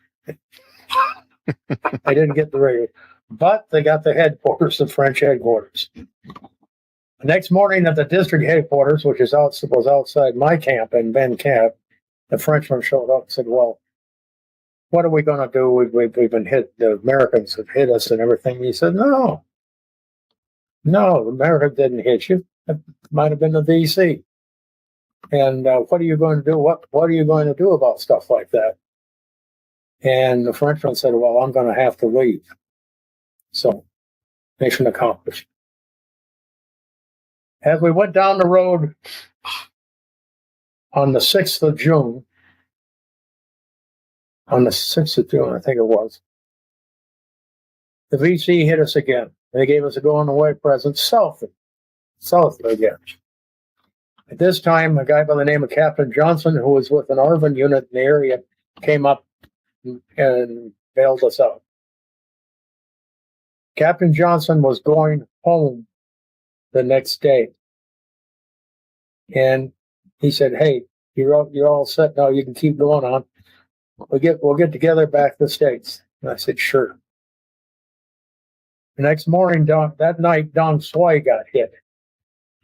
I didn't get the radio. but they got the headquarters, the French headquarters. The next morning at the district headquarters, which was outside my camp in Bến Cát, the Frenchman showed up and said, well, what are we going to do? We've been hit. The Americans have hit us and everything. He said, no, the Americans didn't hit you. It might have been the VC. And what are you going to do? What are you going to do about stuff like that? And the Frenchman said, well, I'm going to have to leave. So, mission accomplished. As we went down the road on the 6th of June, I think it was, the VC hit us again. They gave us a going-away present south again. At this time, a guy by the name of Captain Johnson, who was with an Irvin unit in the area, came up and bailed us out. Captain Johnson was going home the next day. And he said, hey, you're all set now. You can keep going on. We'll get together back to the States. And I said, sure. The next morning, that night, Dong Xoai got hit.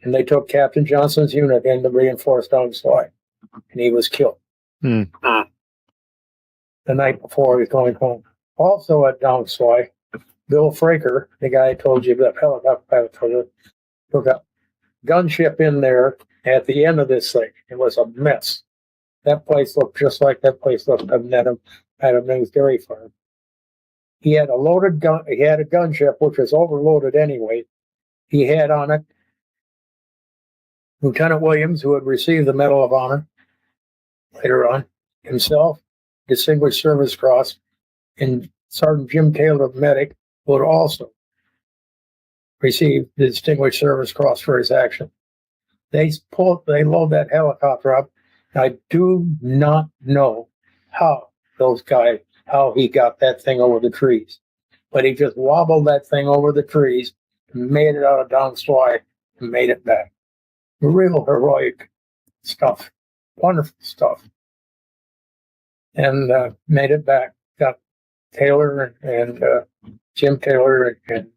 And they took Captain Johnson's unit in to reinforce Dong Xoai. And he was killed. The night before he was going home. Also at Dong Xoai, Bill Fraker, the guy I told you about, helicopter pilot, took a gunship in there at the end of this thing. It was a mess. That place looked just like that place looked at Adams Dairy Farm. He had a loaded gun. He had a gunship which was overloaded anyway. He had on it Lieutenant Williams, who had received the Medal of Honor later on, himself, Distinguished Service Cross, and Sergeant Jim Taylor, medic, who had also received the Distinguished Service Cross for his action. They load that helicopter up. I do not know how he got that thing over the trees. But he just wobbled that thing over the trees, made it out of Dong Xoai, and made it back. Real heroic stuff. Wonderful stuff. And made it back. Got Taylor and Jim Taylor and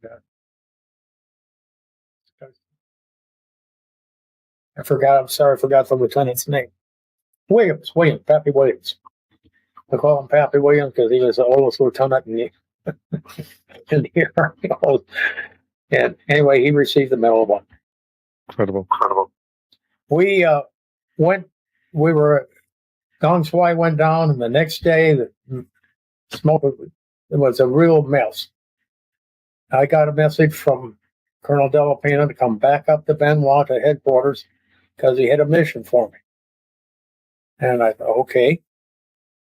I forgot the lieutenant's name. Pappy Williams. I call him Pappy Williams because he was the oldest lieutenant in the Army. And anyway, he received the Medal of Honor. Incredible. We Dong Xoai went down, and the next day, the smoke, it was a real mess. I got a message from Colonel Della Pena to come back up to Benoit to headquarters because he had a mission for me. And I thought, okay.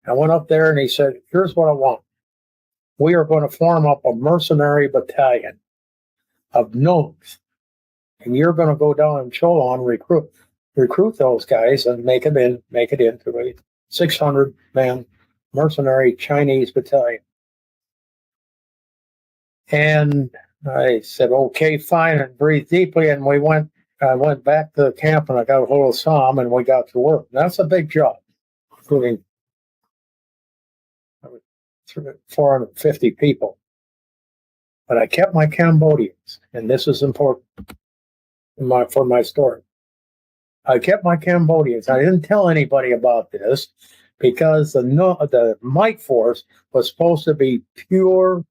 I went up there and he said, here's what I want. We are going to form up a mercenary battalion of Nungs. And you're going to go down in Cholon, recruit those guys and make it into a 600-man mercenary Chinese battalion. And I said, okay, fine, and breathed deeply. And I went back to the camp and I got a hold of Sam and we got to work. That's a big job, including 450 people. But I kept my Cambodians, and this is important for my story. I kept my Cambodians. I didn't tell anybody about this because the Mike Force was supposed to be pure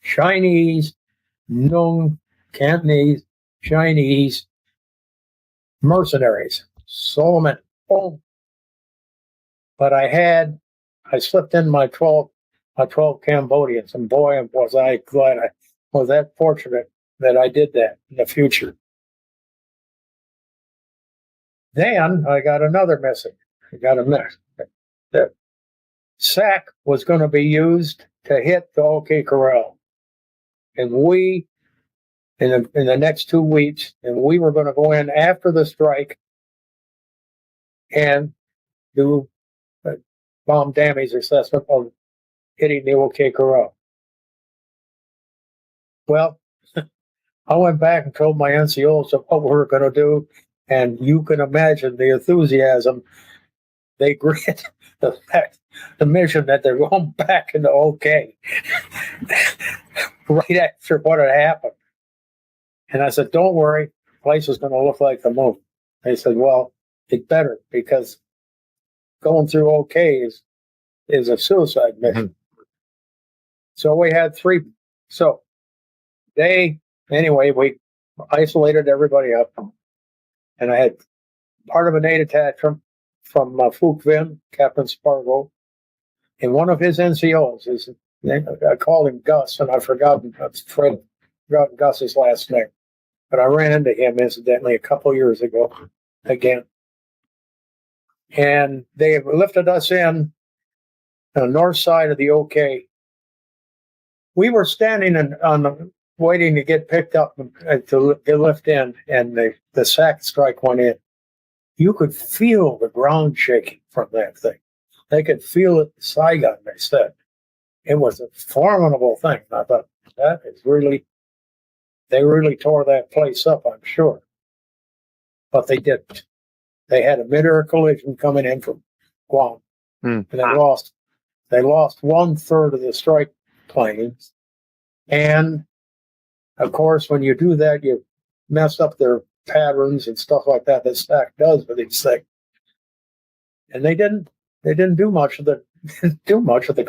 Chinese, Nung, Cantonese, Chinese mercenaries. Solomon. Oh. But I slipped in my 12 Cambodians, and boy, was I glad I was that fortunate that I did that in the future. Then I got another message. That SAC was going to be used to hit the OK Corral. And we, in the next 2 weeks, and we were going to go in after the strike and do bomb damage assessment of hitting the OK Corral. Well, I went back and told my NCOs of what we were going to do, and you can imagine the enthusiasm they granted the mission that they're going back into OK right after what had happened. And I said, don't worry, the place is going to look like the moon. They said, well, it better, because going through OK is a suicide mission. Mm-hmm. So we had three. So we isolated everybody up. And I had part of an A detachment from Phuc Vinh, Captain Spargo. And one of his NCOs, I called him Gus, and I've forgotten Gus's last name. But I ran into him, incidentally, a couple years ago again. And they lifted us in on the north side of the OK. We were standing waiting to get picked up to lift in, and the SAC strike went in. You could feel the ground shaking from that thing. They could feel it in Saigon, they said. It was a formidable thing. I thought, they really tore that place up, I'm sure. But they didn't. They had a mid-air collision coming in from Guam. And they lost 1/3 of the strike planes. And of course, when you do that, you mess up their patterns and stuff like that SAC does with these things. And they didn't do much of the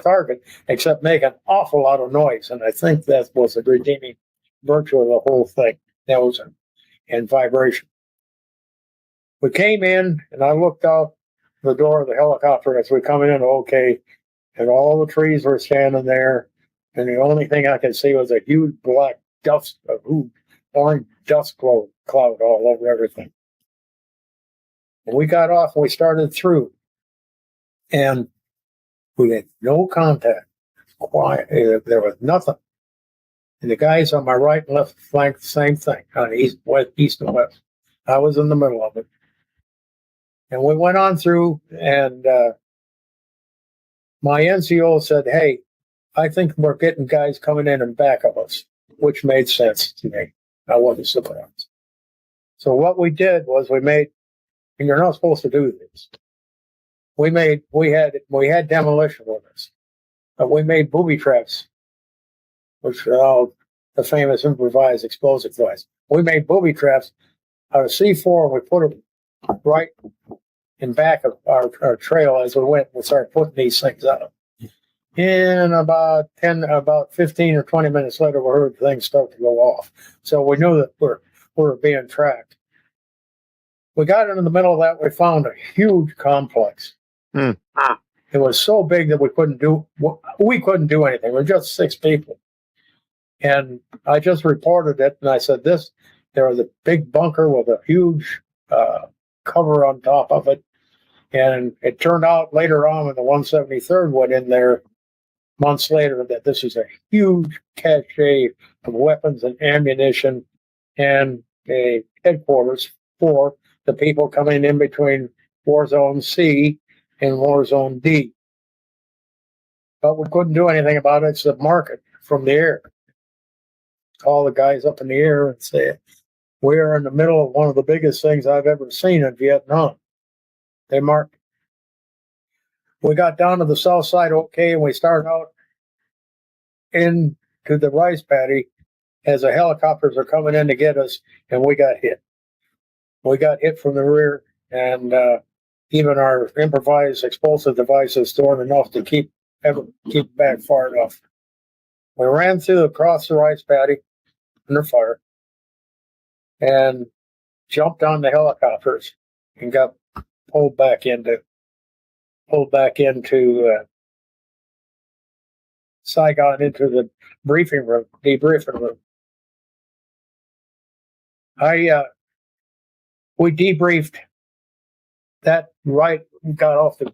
target except make an awful lot of noise. And I think that was the redeeming virtue of the whole thing. That was and vibration. We came in, and I looked out the door of the helicopter as we come in OK, and all the trees were standing there, and the only thing I could see was a huge black orange dust cloud all over everything. And we got off, and we started through, and we had no contact. Quiet. There was nothing. And the guys on my right and left flank, same thing, on east and west. I was in the middle of it. And we went on through, and my NCO said, hey, I think we're getting guys coming in back of us, which made sense to me. I wasn't surprised. So what we did was and you're not supposed to do this. We had demolition with us, but we made booby traps, which are the famous improvised explosive device. We made booby traps out of C4, and we put them right in back of our trail as we went. We started putting these things out. In about 15 or 20 minutes later, we heard things start to go off. So we knew that we were being tracked. We got into the middle of that. We found a huge complex. It was so big that we couldn't do anything. We were just 6 people. And I just reported it, and I said there was a big bunker with a huge cover on top of it. And it turned out later on when the 173rd went in there months later that this is a huge cache of weapons and ammunition and a headquarters for the people coming in between War Zone C and War Zone D. But we couldn't do anything about it. It's the market from the air. Call the guys up in the air and say, we are in the middle of one of the biggest things I've ever seen in Vietnam. They marked. We got down to the south side OK, and we started out into the rice paddy as the helicopters are coming in to get us, and we got hit. We got hit from the rear, and even our improvised explosive devices doing enough to keep back far enough. We ran across the rice paddy under fire and jumped on the helicopters and got pulled back into Saigon, into the debriefing room. We debriefed that right, got off the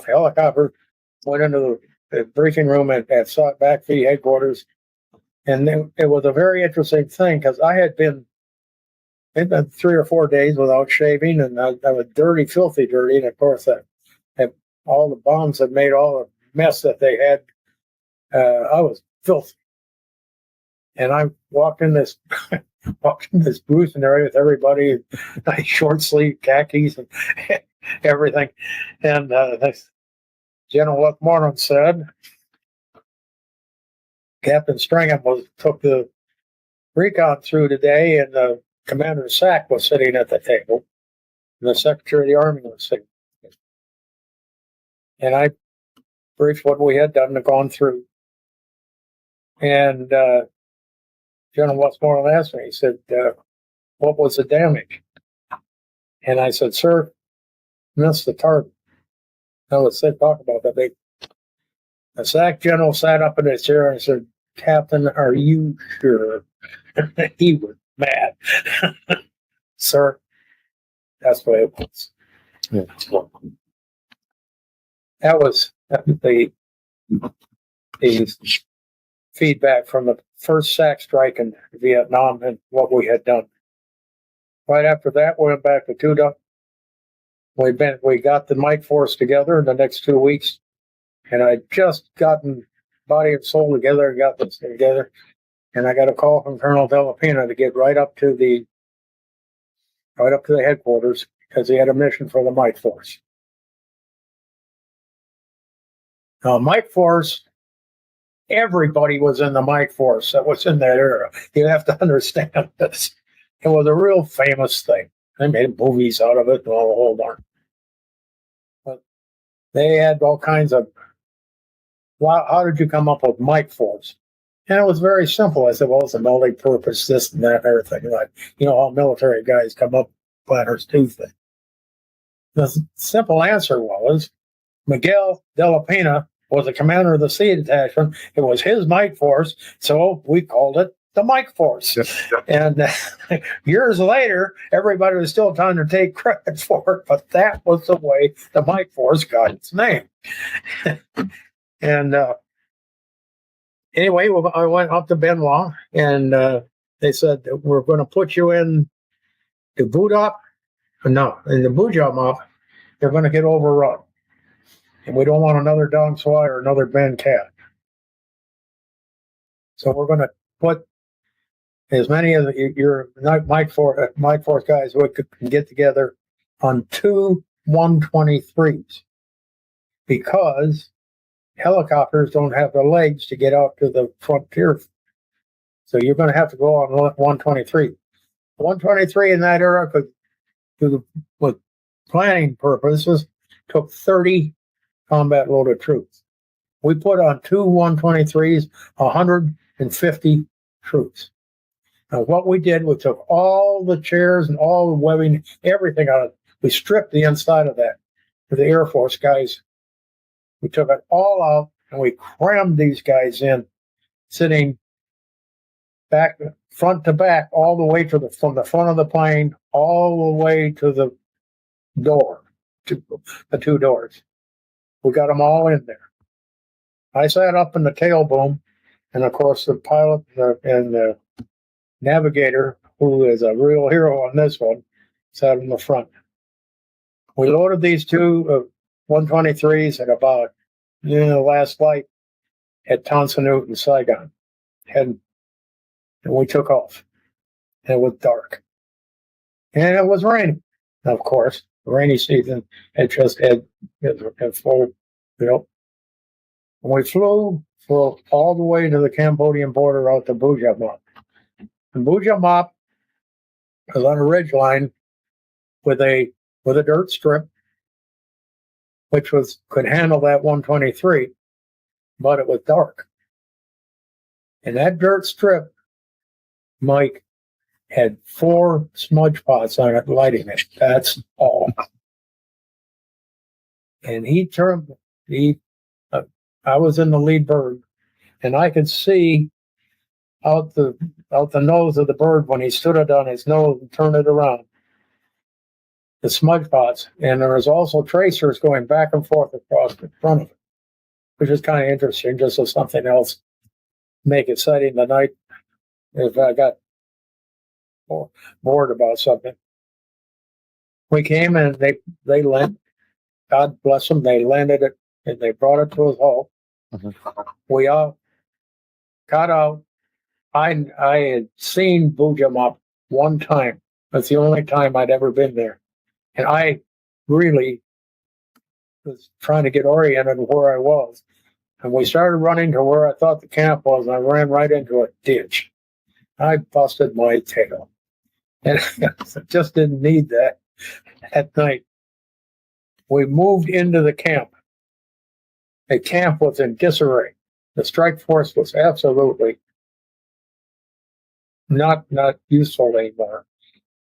helicopter, went into the briefing room at MACV headquarters, and then it was a very interesting thing because it'd been 3 or 4 days without shaving, and I was filthy dirty, and of course all the bombs had made all the mess that they had. I was filthy. And I walked in this booth and area with everybody, nice short sleeve khakis and everything. And General Westmoreland said, Captain Stringham took the recon through today, and Commander Sack was sitting at the table, and the Secretary of the Army was sitting. And I briefed what we had done and gone through. And General Westmoreland asked me, he said, what was the damage? And I said, sir, missed the target. Now let's talk about that. The SAC general sat up in his chair and said, Captain, are you sure? He was mad. Sir, that's the way it was. Yeah. That was the feedback from the first SAC strike in Vietnam and what we had done. Right after that, we went back to Tuda. We got the Mike Force together in the next 2 weeks, and I'd just gotten body and soul together and got this together. And I got a call from Colonel Delapina to get right up to the headquarters because he had a mission for the Mike Force. Now, Mike Force, everybody was in the Mike Force that was in that era. You have to understand this. It was a real famous thing. They made movies out of it and all the whole darn. But they had all kinds of, how did you come up with Mike Force? And it was very simple. I said, well, it's a multi-purpose, this and that and everything. Like, you know how military guys come up with planners do things. The simple answer was Miguel de la Pena was the commander of the C Detachment. It was his Mike Force, so we called it the Mike Force. And years later, everybody was still trying to take credit for it, but that was the way the Mike Force got its name. And anyway, I went up to Benoit, and they said, we're going to put you in the Budap. No, in the Bujamop, they're going to get overrun. And we don't want another Dong Suai or another Bến Cát. So we're going to put as many of your Mike Force guys we could get together on 2 123s because helicopters don't have the legs to get out to the frontier. So you're going to have to go on 123. 123 in that era with planning purposes, took 30 combat loaded troops. We put on 2 123s, 150 troops. Now, what we did, we took all the chairs and all the webbing, everything out of it. We stripped the inside of that for the Air Force guys. We took it all out and we crammed these guys in, sitting back, front to back, all the way from the front of the plane, all the way to the door, to the 2 doors. We got them all in there. I sat up in the tail boom, and of course the pilot and the navigator, who is a real hero on this one, sat in the front. We loaded these 2 123s at about the last flight at Tan Son Nhut in Saigon, and we took off. And it was dark, and it was raining. Of course, the rainy season had just had full, And we flew all the way to the Cambodian border out to Bujamop. And Bujamop was on a ridge line with a dirt strip, which could handle that 123, but it was dark. And that dirt strip, Mike, had 4 smudge pots on it lighting it. That's all. And I was in the lead bird, and I could see out the nose of the bird when he stood it on his nose and turned it around. The smudge pots, and there was also tracers going back and forth across the front of it, which is kind of interesting, just as something else make it exciting the night if I got bored about something. We came and they landed. God bless them. They landed it and they brought it to us all. Mm-hmm. We all got out. I had seen Bujamop one time. That's the only time I'd ever been there. And I really was trying to get oriented where I was. And we started running to where I thought the camp was, and I ran right into a ditch. I busted my tail. And I just didn't need that at night. We moved into the camp. The camp was in disarray. The strike force was absolutely not useful anymore.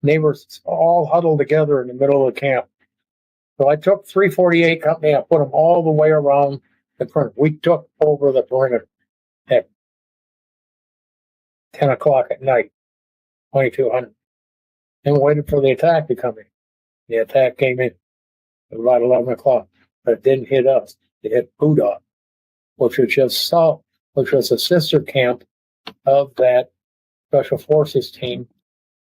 They were all huddled together in the middle of the camp. So I took 348 Company, I put them all the way around the perimeter. We took over the perimeter at 10 o'clock at night, 2200, and waited for the attack to come in. The attack came in at about 11 o'clock, but it didn't hit us. It hit Buda, which was just south, which was a sister camp of that Special Forces team,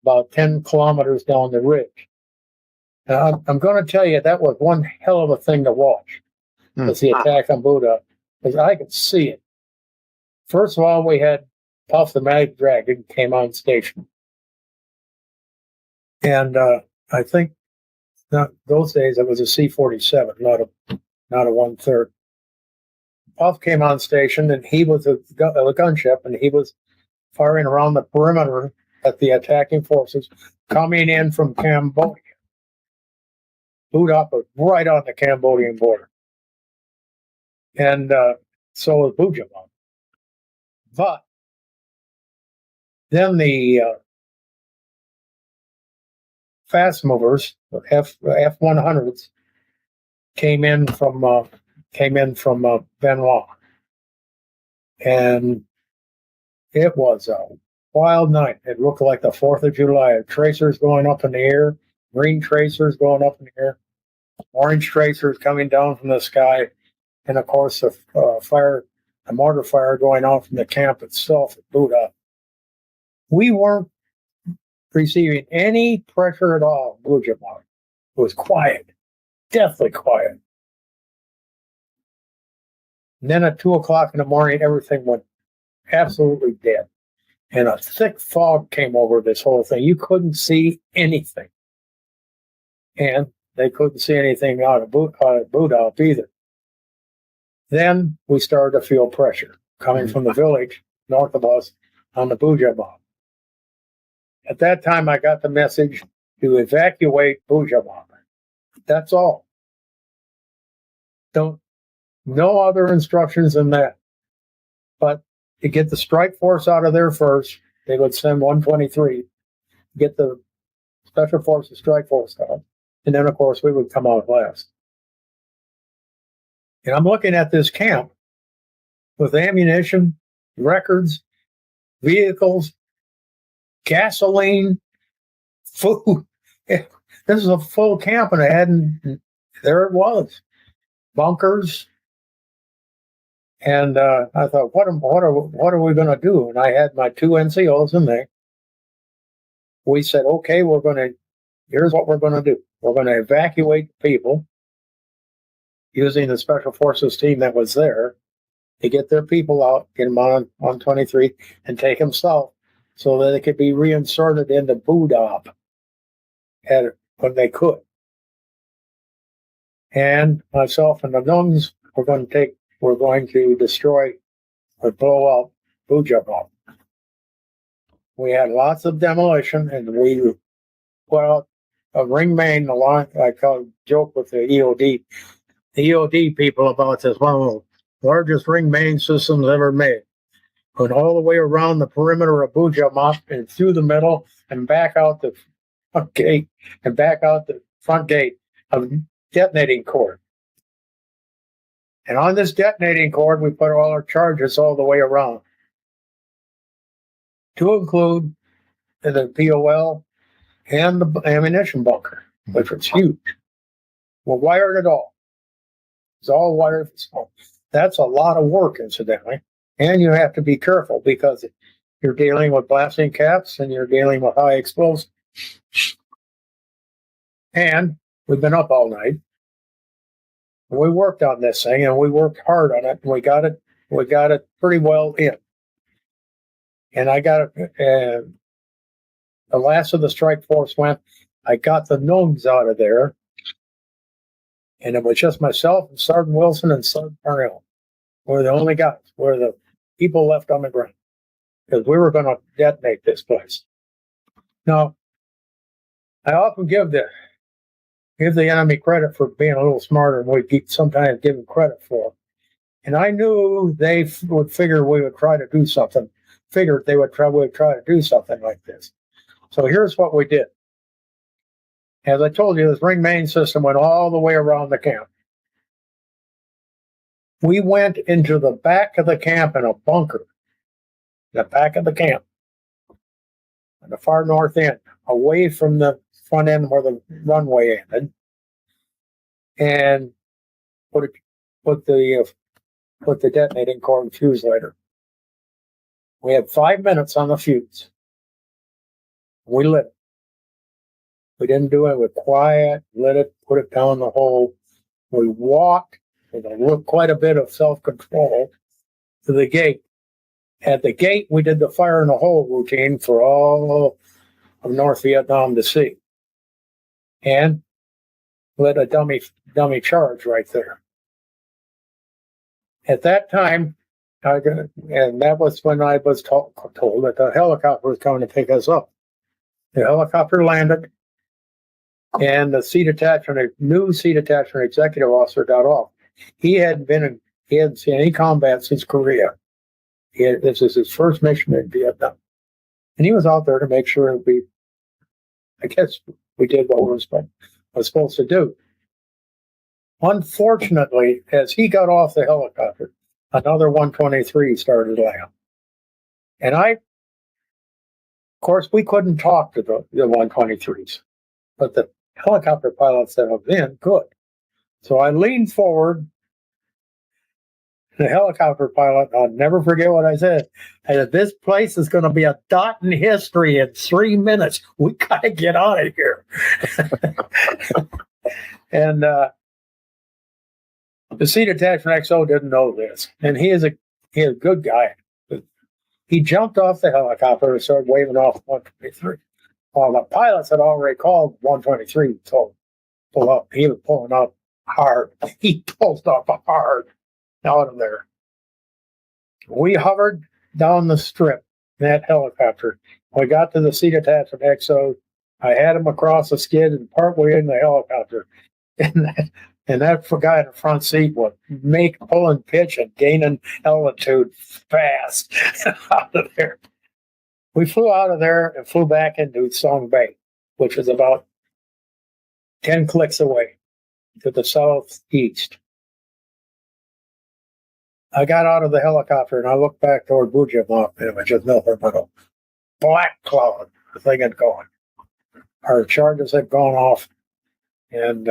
about 10 kilometers down the ridge. Now, I'm going to tell you that was one hell of a thing to watch, was the attack on Buda, because I could see it. First of all, we had Puff the Mag Dragon came on station. And I think those days it was a C-47, not a 1/3. Puff came on station, and he was a gunship, and he was firing around the perimeter at the attacking forces coming in from Cambodia. Buda was right on the Cambodian border. And so was Bujamop. But then the fast movers, F-100s, came in from Benoit, and it was a wild night. It looked like the 4th of July. Tracers going up in the air, green tracers going up in the air, orange tracers coming down from the sky, and of course the mortar fire going out from the camp itself at Buda. We weren't receiving any pressure at all. Bujamop. It was quiet, deathly quiet. And then at 2 o'clock in the morning, everything went absolutely dead. And a thick fog came over this whole thing. You couldn't see anything. And they couldn't see anything out of Buda either. Then we started to feel pressure coming from the village north of us on the Bujamop. At that time, I got the message to evacuate Bujamop. That's all. No other instructions than that. But to get the strike force out of there first, they would send 123, get the Special Forces strike force out, and then, of course, we would come out last. And I'm looking at this camp with ammunition, records, vehicles, gasoline, food. This is a full camp, and there it was. Bunkers. And I thought, what are we going to do? And I had my 2 NCOs in there. We said, okay, here's what we're going to do. We're going to evacuate people using the Special Forces team that was there to get their people out, get them on 23, and take them south so that they could be reinserted into Budap when they could. And myself and the Nungs were going to destroy or blow up Bujamop. We had lots of demolition, and we put out a ring main along. I joke with the EOD people about this, one of the largest ring main systems ever made. Went all the way around the perimeter of Bujamop and through the middle and back out the front gate of detonating cord. And on this detonating cord, we put all our charges all the way around, to include the POL and the ammunition bunker, which was huge. We wired it all. It's all wired. That's a lot of work, incidentally. And you have to be careful because you're dealing with blasting caps and you're dealing with high explosives. And we've been up all night. We worked on this thing, and we worked hard on it, and we got it pretty well in. And I got the last of the strike force went. I got the Nungs out of there, and it was just myself and Sergeant Wilson and Sergeant Parnell. We're the only guys. We're the people left on the ground because we were going to detonate this place. Now, I often give the enemy credit for being a little smarter than we sometimes give them credit for. And I knew they would figure we would try to do something. Figured they would try to do something like this. So here's what we did. As I told you, this ring main system went all the way around the camp. We went into the back of the camp in a bunker. The back of the camp. On the far north end, away from the front end where the runway ended. And put the detonating core and fuse later. We had 5 minutes on the fuse. We lit it. We didn't do it with quiet, lit it, put it down the hole. We walked with quite a bit of self-control to the gate. At the gate, we did the fire in the hole routine for all of North Vietnam to see. And lit a dummy charge right there. At that time, and that was when I was told that the helicopter was coming to pick us up. The helicopter landed, and the new C Detachment executive officer got off. He hadn't seen any combat since Korea. This is his first mission in Vietnam, and he was out there to make sure I guess we did what we were supposed to do. Unfortunately, as he got off the helicopter, another 123 started landing. And of course, we couldn't talk to the 123s, but the helicopter pilots that have been could. So I leaned forward. The helicopter pilot, I'll never forget what I said. I said, this place is going to be a dot in history in 3 minutes. We got to get out of here. And the C Detachment XO didn't know this, and he is a good guy. He jumped off the helicopter and started waving off 123. Well, the pilots had already called 123 to pull up. He was pulling up hard. He pulled up hard out of there. We hovered down the strip in that helicopter. We got to the C Detachment XO. I had him across the skid and partway in the helicopter. And that guy in the front seat was pulling pitch and gaining altitude fast out of there. We flew out of there and flew back into Song Bay, which was about 10 clicks away to the southeast. I got out of the helicopter and I looked back toward Bujamop, and it was just nothing but a black cloud. The thing had gone. Our charges had gone off, and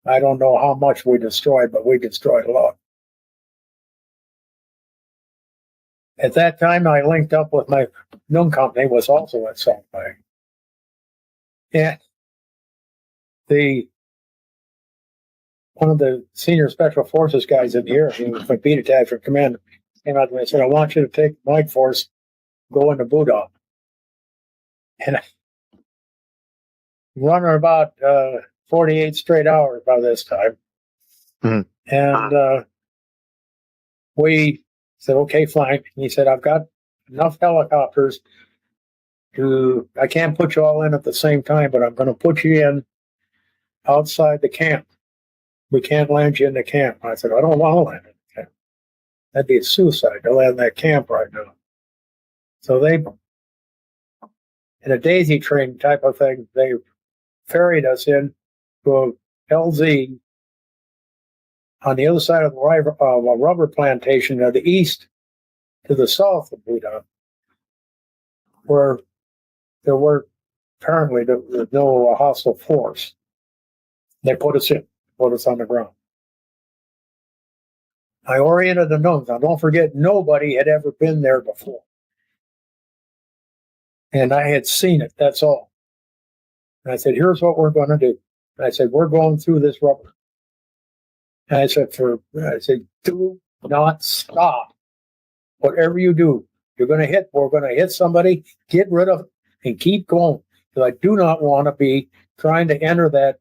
I don't know how much we destroyed, but we destroyed a lot. At that time, I linked up with my Nung company, was also at Song Bay. And one of the senior special forces guys in here, he was my B Detachment commander, came out to me and said, I want you to take my force, go into Buda. And running about 48 straight hours by this time. Mm-hmm. And we said, okay, fine. And he said, I've got enough helicopters I can't put you all in at the same time, but I'm going to put you in outside the camp. We can't land you in the camp. I said, I don't want to land in the camp. That'd be a suicide to land in that camp right now. So they, in a daisy train type of thing, they ferried us in to a LZ on the other side of the rubber plantation to the east to the south of Buda, where there were apparently no hostile force. They put us on the ground. I oriented the Nungs. Now, don't forget, nobody had ever been there before. And I had seen it, that's all. And I said, here's what we're going to do. And I said, we're going through this rubber. And I said, do not stop. Whatever you do, We're going to hit somebody, get rid of it, and keep going. Because I do not want to be trying to enter that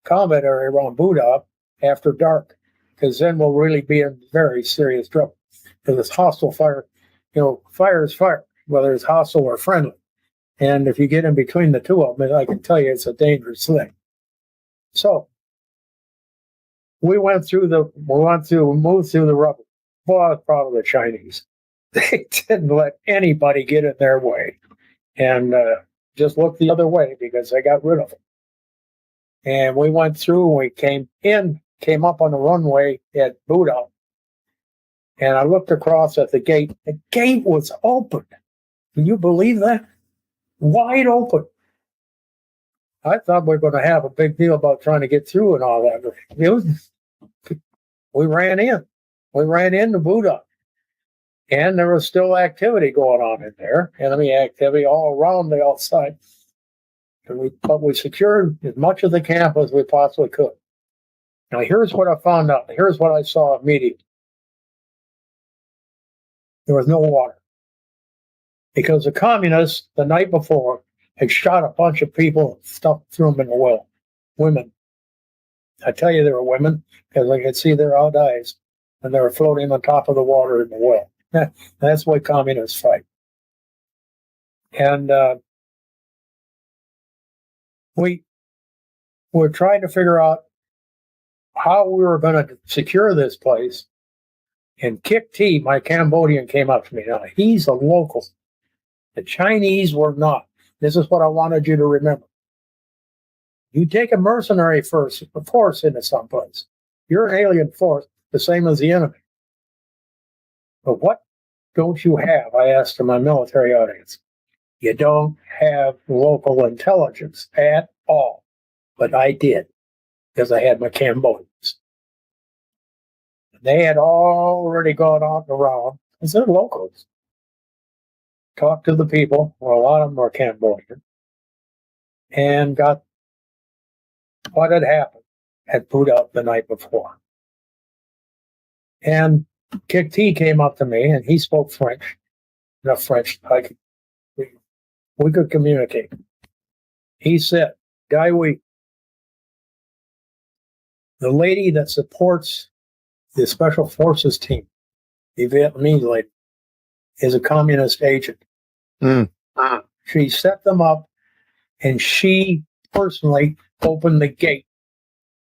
combat area around Buda after dark, because then we'll really be in very serious trouble. Because it's hostile fire. Fire is fire, whether it's hostile or friendly. And if you get in between the two of them, I can tell you it's a dangerous thing. So we moved through the rubble. Boy, I was proud of the Chinese. They didn't let anybody get in their way, and just looked the other way because they got rid of them. And we went through, and we came up on the runway at Buda, and I looked across at the gate. The gate was open. Can you believe that? Wide open. I thought we were going to have a big deal about trying to get through and all that. We ran in. We ran into Buda. And there was still activity going on in there. Enemy activity all around the outside. But we secured as much of the camp as we possibly could. Now, here's what I found out. Here's what I saw immediately. There was no water. Because the communists, the night before, had shot a bunch of people and threw them in the well. Women. I tell you they were women because I could see their odd eyes, and they were floating on top of the water in the well. That's why communists fight. And we were trying to figure out how we were going to secure this place. And Kik T, my Cambodian, came up to me. Now, he's a local. The Chinese were not. This is what I wanted you to remember. You take a mercenary force into someplace. You're an alien force, the same as the enemy. But what don't you have? I asked to my military audience. You don't have local intelligence at all. But I did, because I had my Cambodians. They had already gone out and around, because they're locals. Talked to the people, well, a lot of them were Cambodian, and got what had happened, had put up the night before. And Kik T came up to me, and he spoke French. Enough French, we could communicate. He said, Guy Wee, the lady that supports the Special Forces team, the Vietnamese lady, is a communist agent. She set them up, and she personally opened the gate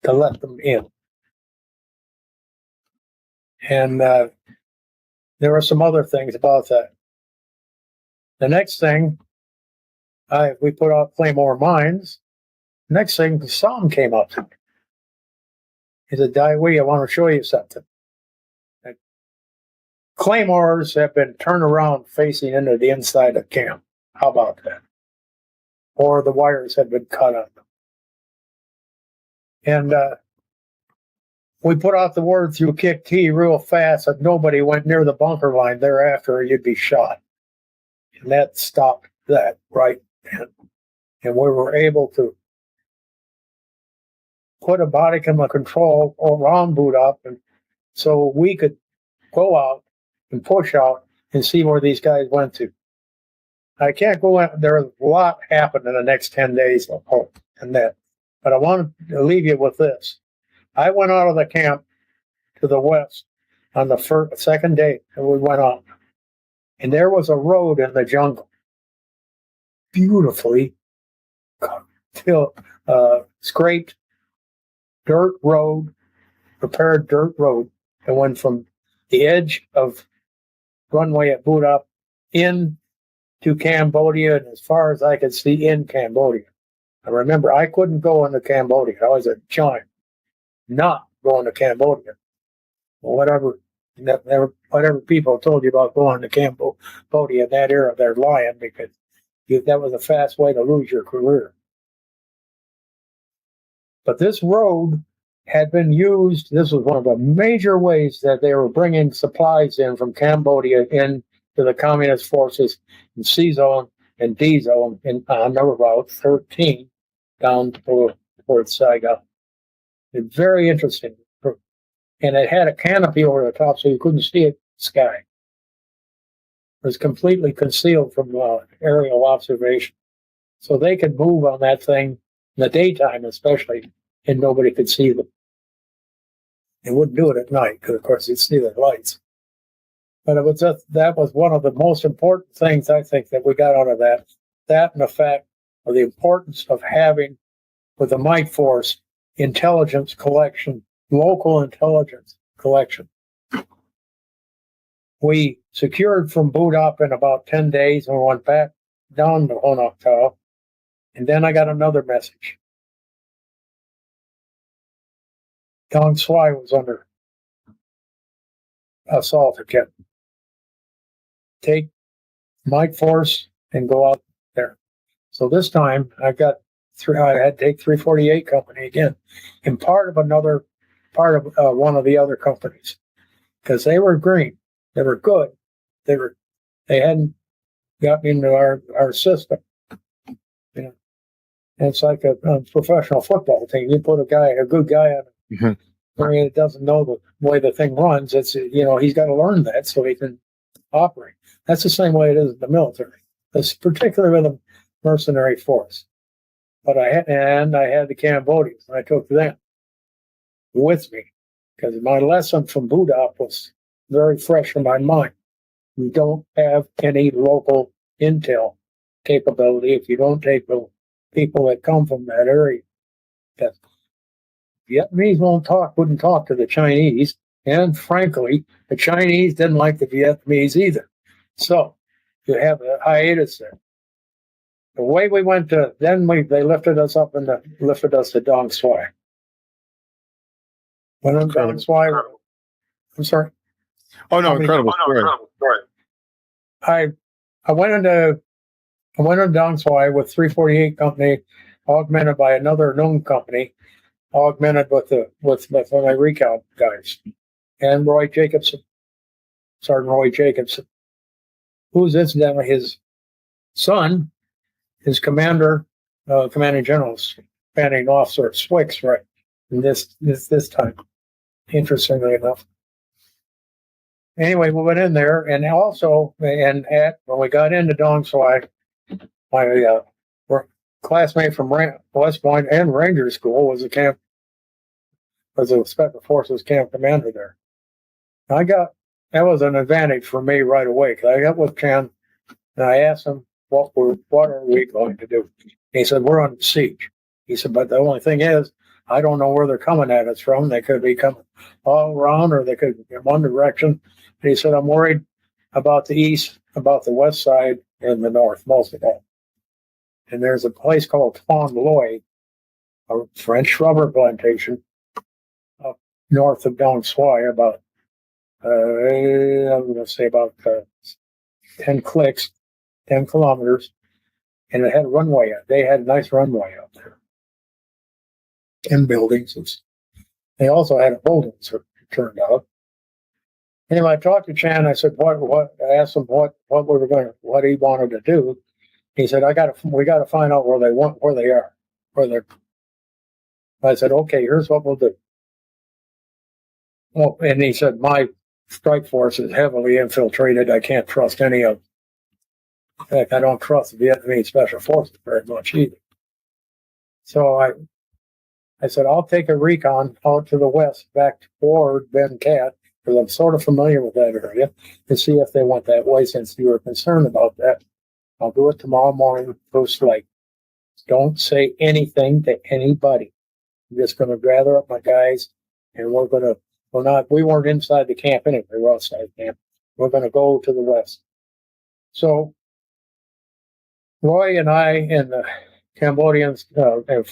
to let them in. And there were some other things about that. The next thing, we put out Claymore mines. Next thing, Sam came up to me. He said, Daiwi, I want to show you something. Claymores have been turned around facing into the inside of camp. How about that? Or the wires had been cut on them. And we put out the word through Kik T real fast that nobody went near the bunker line thereafter or you'd be shot. And that stopped that right then. And we were able to put a body command control around boot up, and so we could go out and push out and see where these guys went to. I can't go in. There's a lot happened in the next 10 days and that. But I want to leave you with this. I went out of the camp to the west on the second day, and we went out. And there was a road in the jungle, beautifully scraped dirt road, prepared dirt road, and went from the edge of runway at Boot Up in to Cambodia, and as far as I could see in Cambodia. I remember I couldn't go into Cambodia. I was a giant, not going to Cambodia. Whatever people told you about going to Cambodia in that era, they're lying, because that was a fast way to lose your career. But this road had been used. This was one of the major ways that they were bringing supplies in from Cambodia into the communist forces in C zone and D zone on Route 13 down towards Saigon. It's very interesting. And it had a canopy over the top so you couldn't see it in the sky. was completely concealed from aerial observation. So they could move on that thing in the daytime especially, and nobody could see them. They wouldn't do it at night, because of course you'd see the lights. But it was that was one of the most important things, I think, that we got out of that. That and the fact of the importance of having, with the Mike Force, intelligence collection, local intelligence collection. We secured from Boot Up in about 10 days and went back down to Honoktow. And then I got another message. Dong Swai was under assault again. Take Mike Force and go out there. So this time I had to take 348 Company again, and part of one of the other companies, because they were green, they were good, they hadn't got into our system. You know, and it's like a professional football team. You put a good guy on it, where he doesn't know the way the thing runs. It's he's got to learn that so he can operate. That's the same way it is in the military. It's particularly with a mercenary force. But I had the Cambodians, and I took them with me because my lesson from Budap was very fresh in my mind. We don't have any local intel capability if you don't take the people that come from that area. That Vietnamese wouldn't talk to the Chinese, and frankly, the Chinese didn't like the Vietnamese either. So you have a hiatus there. The way we went to, they lifted us up and lifted us to Dong Swai. When I'm Dong Swai, I'm sorry. Oh no, incredible story. I went into Dong Swai with 348 Company, augmented by another Nung company, augmented with my recount guys, and Sergeant Roy Jacobson, who's incidentally his son, his commanding general, commanding officer at SWIX, right? And this time, interestingly enough. Anyway, we went in there, and also, when we got into Dong Swai, my classmate from West Point and Ranger School was a Special Forces camp commander there. That was an advantage for me right away, because I got with Ken, and I asked him, what are we going to do? He said, we're under siege. He said, but the only thing is, I don't know where they're coming at us from. They could be coming all around, or they could in one direction. And he said, I'm worried about the east, about the west side, and the north, most of that. And there's a place called Ton Loy, a French rubber plantation, up north of Dong Swai, about, I'm going to say about 10 kilometers. And it had a runway. They had a nice runway up there. 10 buildings. They also had a holding, it turned out. Anyway, I talked to Chan. I said, I asked him what he wanted to do. He said, we got to find out where they are. I said, okay, here's what we'll do. Well, and he said, my strike force is heavily infiltrated. I can't trust any of them. In fact, I don't trust the Vietnamese Special Forces very much either. So I said, I'll take a recon out to the west, back toward Bến Cát, because I'm sort of familiar with that area, to see if they went that way, since you were concerned about that. I'll do it tomorrow morning, first light. Don't say anything to anybody. I'm just going to gather up my guys, and we weren't inside the camp anyway, we were outside the camp. We're going to go to the west. So Roy and I and the Cambodians, and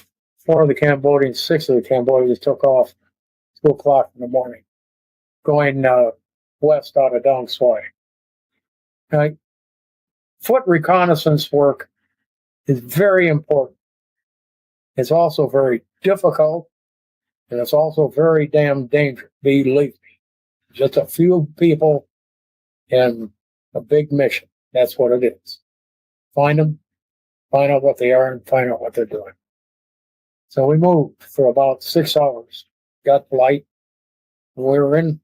4 of the Cambodians, 6 of the Cambodians took off 2 o'clock in the morning, going west out of Dong Swai. Foot reconnaissance work is very important. It's also very difficult, and it's also very damn dangerous. Believe me. Just a few people and a big mission. That's what it is. Find them, find out what they are, and find out what they're doing. So we moved for about 6 hours, got light, and we were in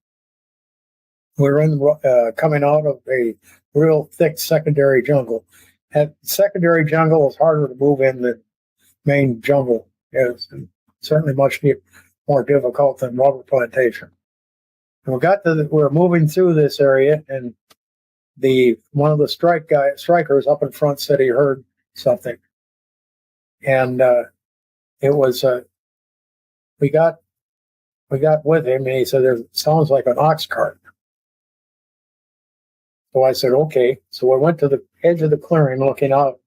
We were coming out of a real thick secondary jungle. And secondary jungle is harder to move in than main jungle. It's certainly much more difficult than rubber plantation. And we were moving through this area, and one of the strikers up in front said he heard something, and it was we got with him, and he said it sounds like an ox cart. So I said okay. So I went to the edge of the clearing, looking out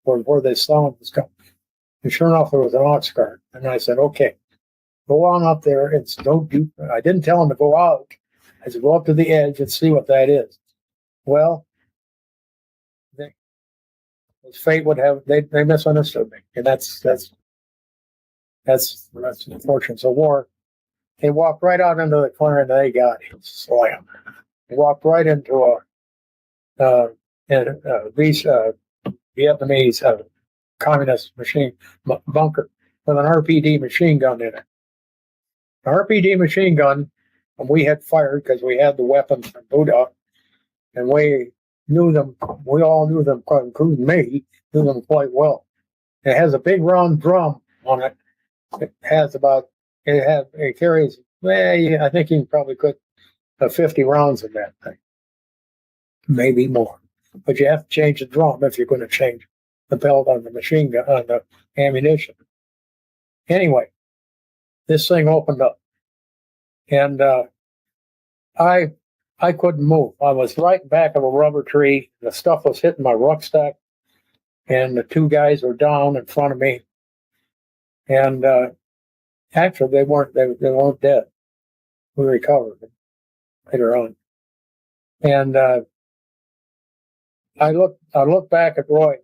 where the sound was coming, and sure enough, there was an ox cart. And I said okay, go on up there. I didn't tell him to go out. I said go up to the edge and see what that is. Well, fate would have they misunderstood me, and that's the fortunes of war. They walked right out into the clearing. They got him slammed. They walked right into a Vietnamese communist machine bunker with an RPD machine gun in it. An RPD machine gun, and we had fired because we had the weapons from Buddha, and we knew them. We all knew them, including me, knew them quite well. It has a big round drum on it. It carries. Well, I think you can probably put 50 rounds in that thing, maybe more. But you have to change the drum if you're going to change the belt on the machine gun, on the ammunition. Anyway, this thing opened up, and I couldn't move. I was right back of a rubber tree. The stuff was hitting my rucksack, and the two guys were down in front of me. And actually, they weren't dead. We recovered later on. And I looked back at Roy,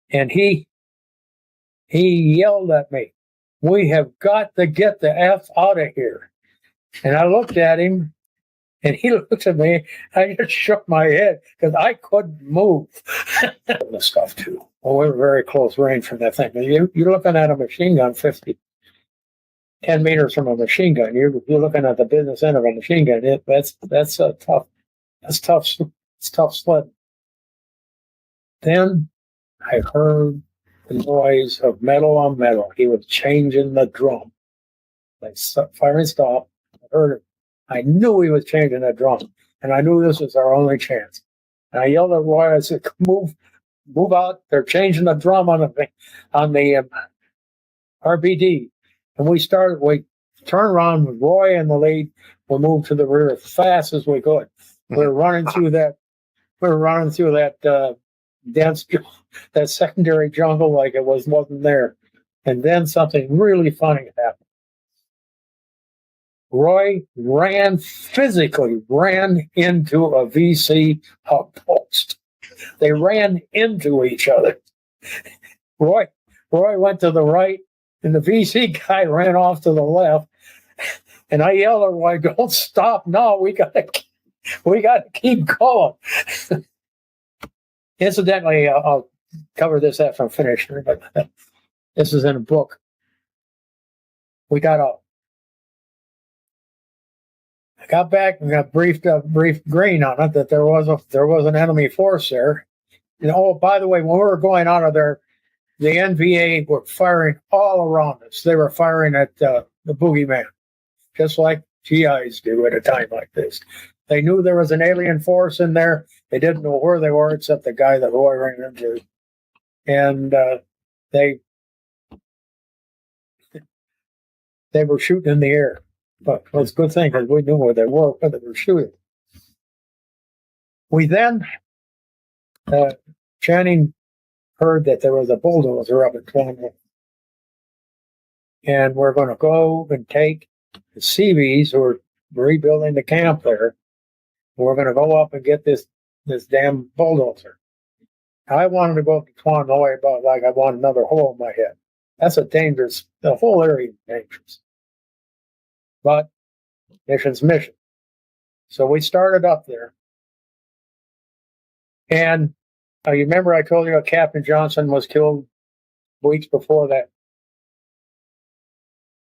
and he yelled at me, "We have got to get the F out of here." And I looked at him, and he looked at me. I just shook my head because I couldn't move. The stuff too. Well, we were very close range from that thing. You're looking at a machine gun 10 meters from a machine gun. You're looking at the business end of a machine gun. That's tough. It's tough sledding. Then I heard the noise of metal on metal. He was changing the drum. Like firing stop. I heard it. I knew he was changing that drum, and I knew this was our only chance. And I yelled at Roy. I said, "Move out! They're changing the drum on the RBD." And we turned around with Roy in the lead. We moved to the rear as fast as we could. We were running through that dense, that secondary jungle like it wasn't there. And then something really funny happened. Roy physically ran into a VC outpost. They ran into each other. Roy went to the right, and the VC guy ran off to the left. And I yelled at Roy, "Don't stop! No, we got to keep going." Incidentally, I'll cover this after I'm finished. But this is in a book. We got out. I got back and got briefed Green on it that there was an enemy force there. And by the way, when we were going out of there, the NVA were firing all around us. They were firing at the boogeyman, just like GIs do at a time like this. They knew there was an alien force in there. They didn't know where they were, except the guy that Roy ran into. And they were shooting in the air. But it was a good thing because we knew where they were shooting. We then, Channing heard that there was a bulldozer up in Clonmel. And we're going to go and take the Seabees who are rebuilding the camp there. We're going to go up and get this damn bulldozer. I wanted to go up to Clonmel about like I want another hole in my head. That's the whole area is dangerous. But mission's mission. So we started up there. And you remember I told you that Captain Johnson was killed weeks before that.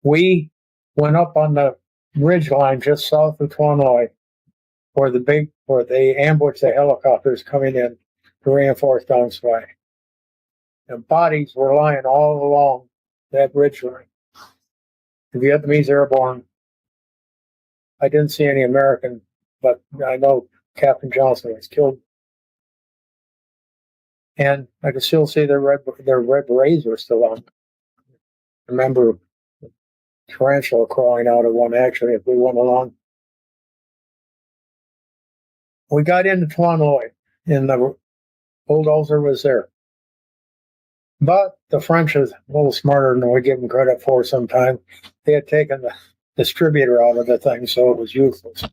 We went up on the ridge line just south of Tournoy, where they ambushed the helicopters coming in to reinforce Dong-Swai. And bodies were lying all along that ridge line. The Vietnamese airborne. I didn't see any American, but I know Captain Johnson was killed. And I could still see their red berets were still on. I remember a tarantula crawling out of one actually as we went along. We got into Tournoy, and the bulldozer was there. But the French is a little smarter than we give them credit for sometimes. They had taken the distributor out of the thing, so it was useless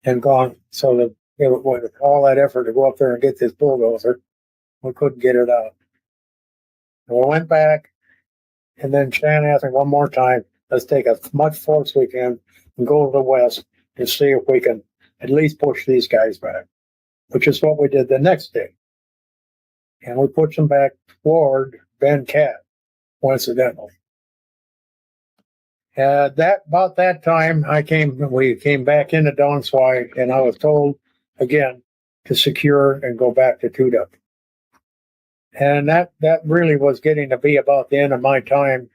and gone. So with all that effort to go up there and get this bulldozer, we couldn't get it out. And we went back, and then Shan asked me one more time, let's take as much force we can and go to the west and see if we can at least push these guys back, which is what we did the next day. And we pushed them back toward Bến Cát, coincidentally. About that time, we came back into Dong-Swai, and I was told again to secure and go back to Tudup. And that really was getting to be about the end of my time,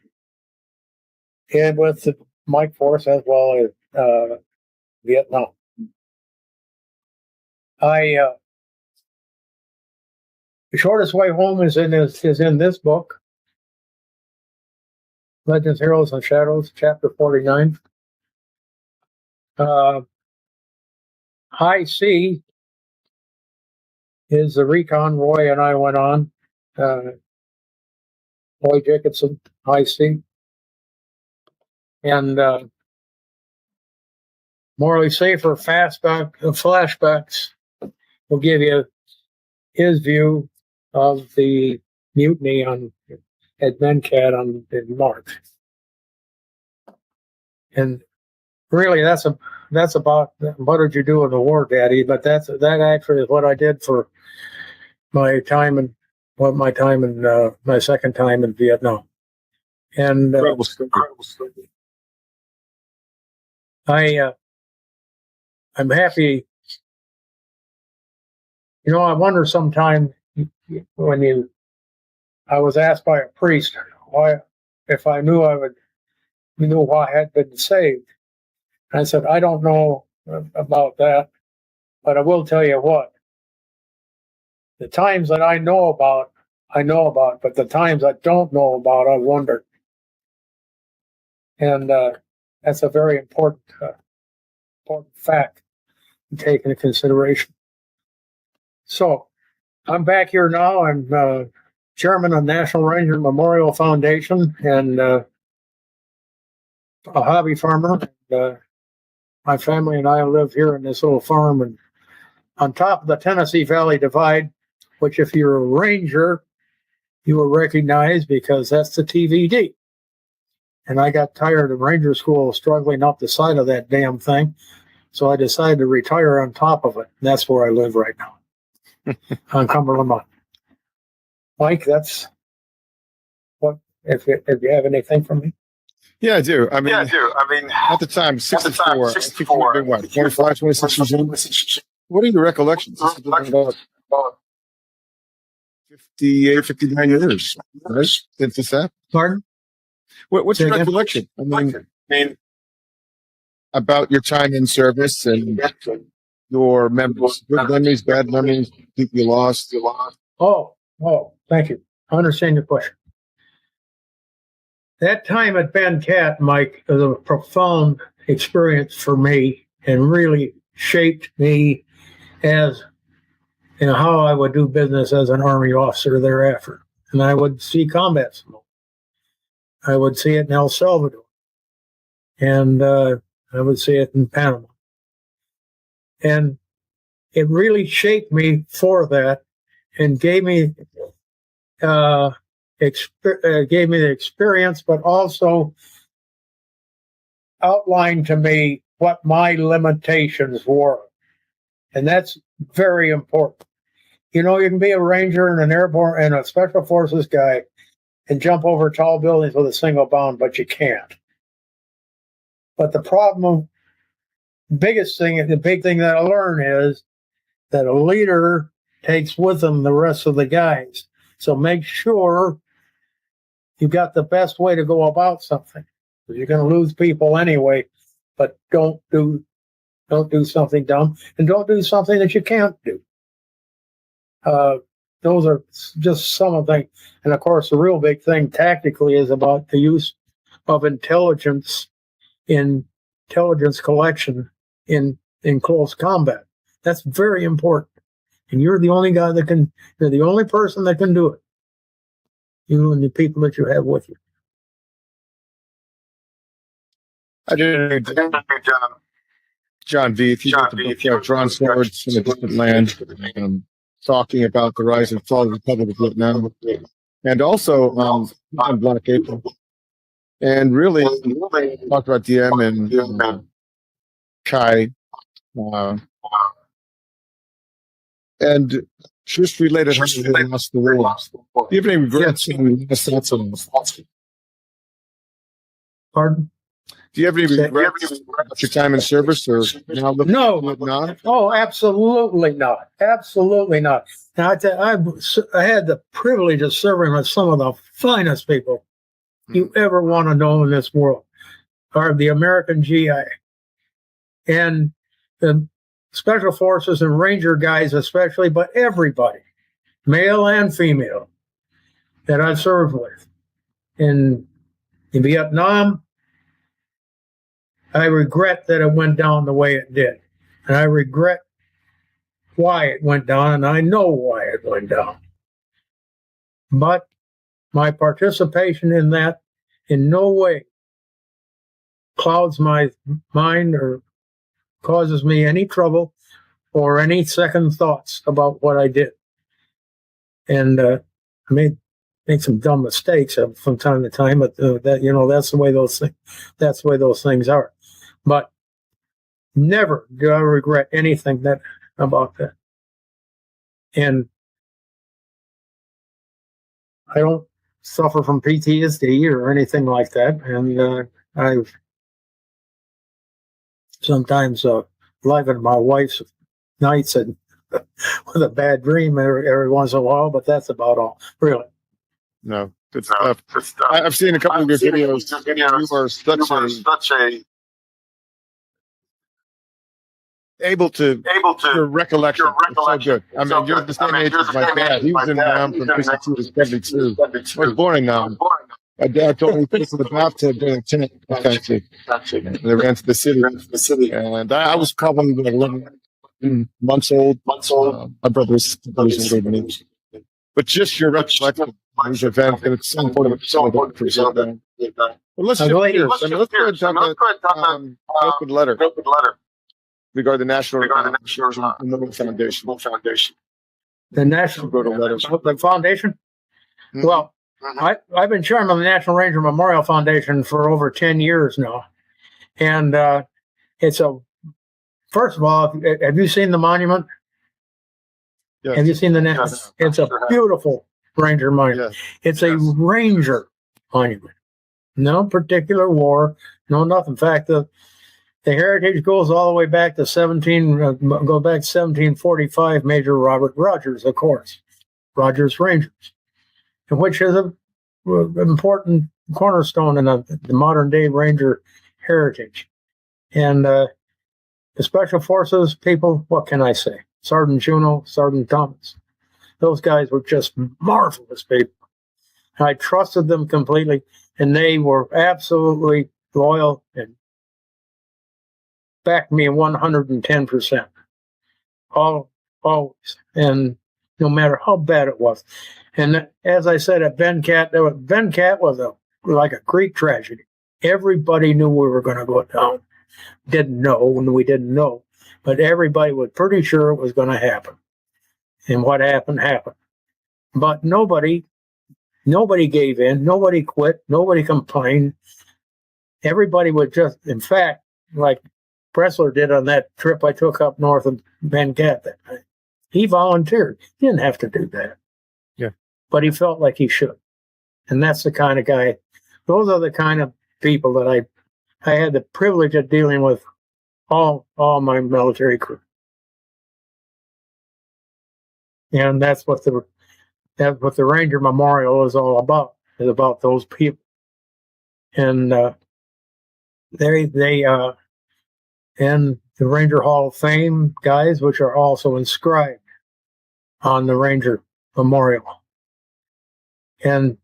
and with the Mike Force as well as Vietnam. The shortest way home is in this book, Legends, Heroes, and Shadows, chapter 49. High C is the recon Roy and I went on. Roy Jacobson, High C. And Morley Safer flashbacks will give you his view of the mutiny at Bến Cát in March. And really, that's about what did you do in the war, Daddy? But that actually is what I did for my time and my second time in Vietnam. And I'm happy. You know, I wonder sometimes when I was asked by a priest why, if I knew why I had been saved. And I said, I don't know about that, but I will tell you what. The times that I know about, but the times I don't know about, I wonder. And that's a very important fact to take into consideration. So, I'm back here now. I'm chairman of National Ranger Memorial Foundation and a hobby farmer. My family and I live here in this little farm and on top of the Tennessee Valley Divide, which if you're a ranger, you will recognize because that's the TVD. And I got tired of ranger school struggling up the side of that damn thing. So I decided to retire on top of it. And that's where I live right now. On Cumberland Mountain. Mike, that's what, if you have anything for me? Yeah, I do. I mean, at the time, 64. I think you have been what, 25, 26 years old? What are your recollections? This has been about 58, 59 years, right? Since this happened. Pardon? What's your recollection? I mean, about your time in service and your memories, good memories, bad memories, people you lost. Oh, thank you. I understand your question. That time at Bến Cát, Mike, was a profound experience for me and really shaped me as how I would do business as an Army officer thereafter. And I would see combat smoke. I would see it in El Salvador. And I would see it in Panama. And it really shaped me for that and gave me the experience, but also outlined to me what my limitations were. And that's very important. You know, you can be a ranger and an airborne and a special forces guy and jump over tall buildings with a single bound, but you can't. But the problem, the big thing that I learned is that a leader takes with them the rest of the guys. So make sure you got the best way to go about something. You're going to lose people anyway, but don't do something dumb, and don't do something that you can't do. Those are just some of the things. And of course, the real big thing tactically is about the use of intelligence collection in close combat. That's very important. And you're the only person that can do it. You and the people that you have with you. I did John V. If you wrote the book, Drawn Swords in a Distant Land, talking about the rise and fall of the Republic of Vietnam, and also on Black April, and really talked about DM and Kai, and just related how they lost the war. Do you have any regrets in the thoughts on this? Pardon? Do you have any regrets about your time in service, or now looking No. Vietnam? Oh, absolutely not. Absolutely not. Now, I had the privilege of serving with some of the finest people you ever want to know in this world, are the American GI. And the Special Forces and Ranger guys especially, but everybody, male and female, that I served with. In Vietnam, I regret that it went down the way it did. And I regret why it went down, and I know why it went down. But my participation in that in no way clouds my mind or causes me any trouble or any second thoughts about what I did. And I made some dumb mistakes from time to time, but that's the way those things are. But never do I regret anything about that. And I don't suffer from PTSD or anything like that. And I've sometimes livened my wife's nights and with a bad dream every once in a while, but that's about all, really. No, good stuff. I've seen a couple of your videos. You are such a able to your recollection. It's so good. I mean, you're the same age as my dad. He was in Nam from 52 to 72. I was born in Nam. My dad told me he put us in the bathtub during the tent offensive. And they ran to the city. And I was probably like 11 months old. My brother was older than me. But just your recollection of these events, and it's so important for you. Well, let's shift gears. Let's go and talk about open letter regarding the National Nung Foundation. The National the Foundation? Mm-hmm. Well, I've been chairman of the National Ranger Memorial Foundation for over 10 years now. And first of all, have you seen the monument? Yes. Have you seen it's a beautiful Ranger monument. Yes. It's a Ranger monument. No particular war, no nothing. In fact, the heritage goes all the way back to 1745, Major Robert Rogers, of course. Rogers Rangers, which is an important cornerstone in the modern day Ranger heritage. And the Special Forces people, what can I say? Sergeant Juno, Sergeant Thomas. Those guys were just marvelous people. I trusted them completely, and they were absolutely loyal and backed me 110%. Always. And no matter how bad it was. And as I said at Bến Cát, Bến Cát was like a Greek tragedy. Everybody knew we were going to go down. We didn't know. But everybody was pretty sure it was going to happen. And what happened, happened. But nobody gave in. Nobody quit. Nobody complained. Everybody would just, in fact, like Pressler did on that trip I took up north of Bến Cát that night. He volunteered. He didn't have to do that. Yeah. But he felt like he should. And that's the kind of guy, those are the kind of people that I had the privilege of dealing with all my military crew. And that's what the Ranger Memorial is all about. Is about those people. And they and the Ranger Hall of Fame guys, which are also inscribed on the Ranger Memorial. And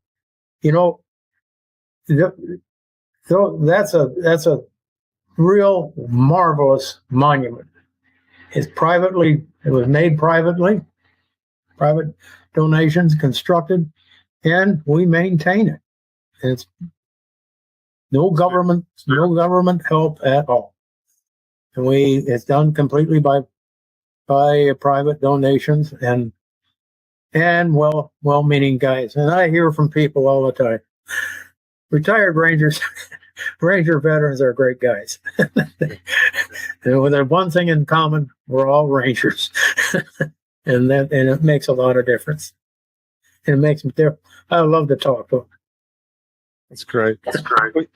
you know, so that's a real marvelous monument. It was made privately, private donations constructed, and we maintain it. And it's no government help at all. And it's done completely by private donations and well-meaning guys. And I hear from people all the time. Retired Rangers, Ranger veterans are great guys. And with one thing in common, we're all Rangers. and it makes a lot of difference. It makes me I love to talk to them. That's great.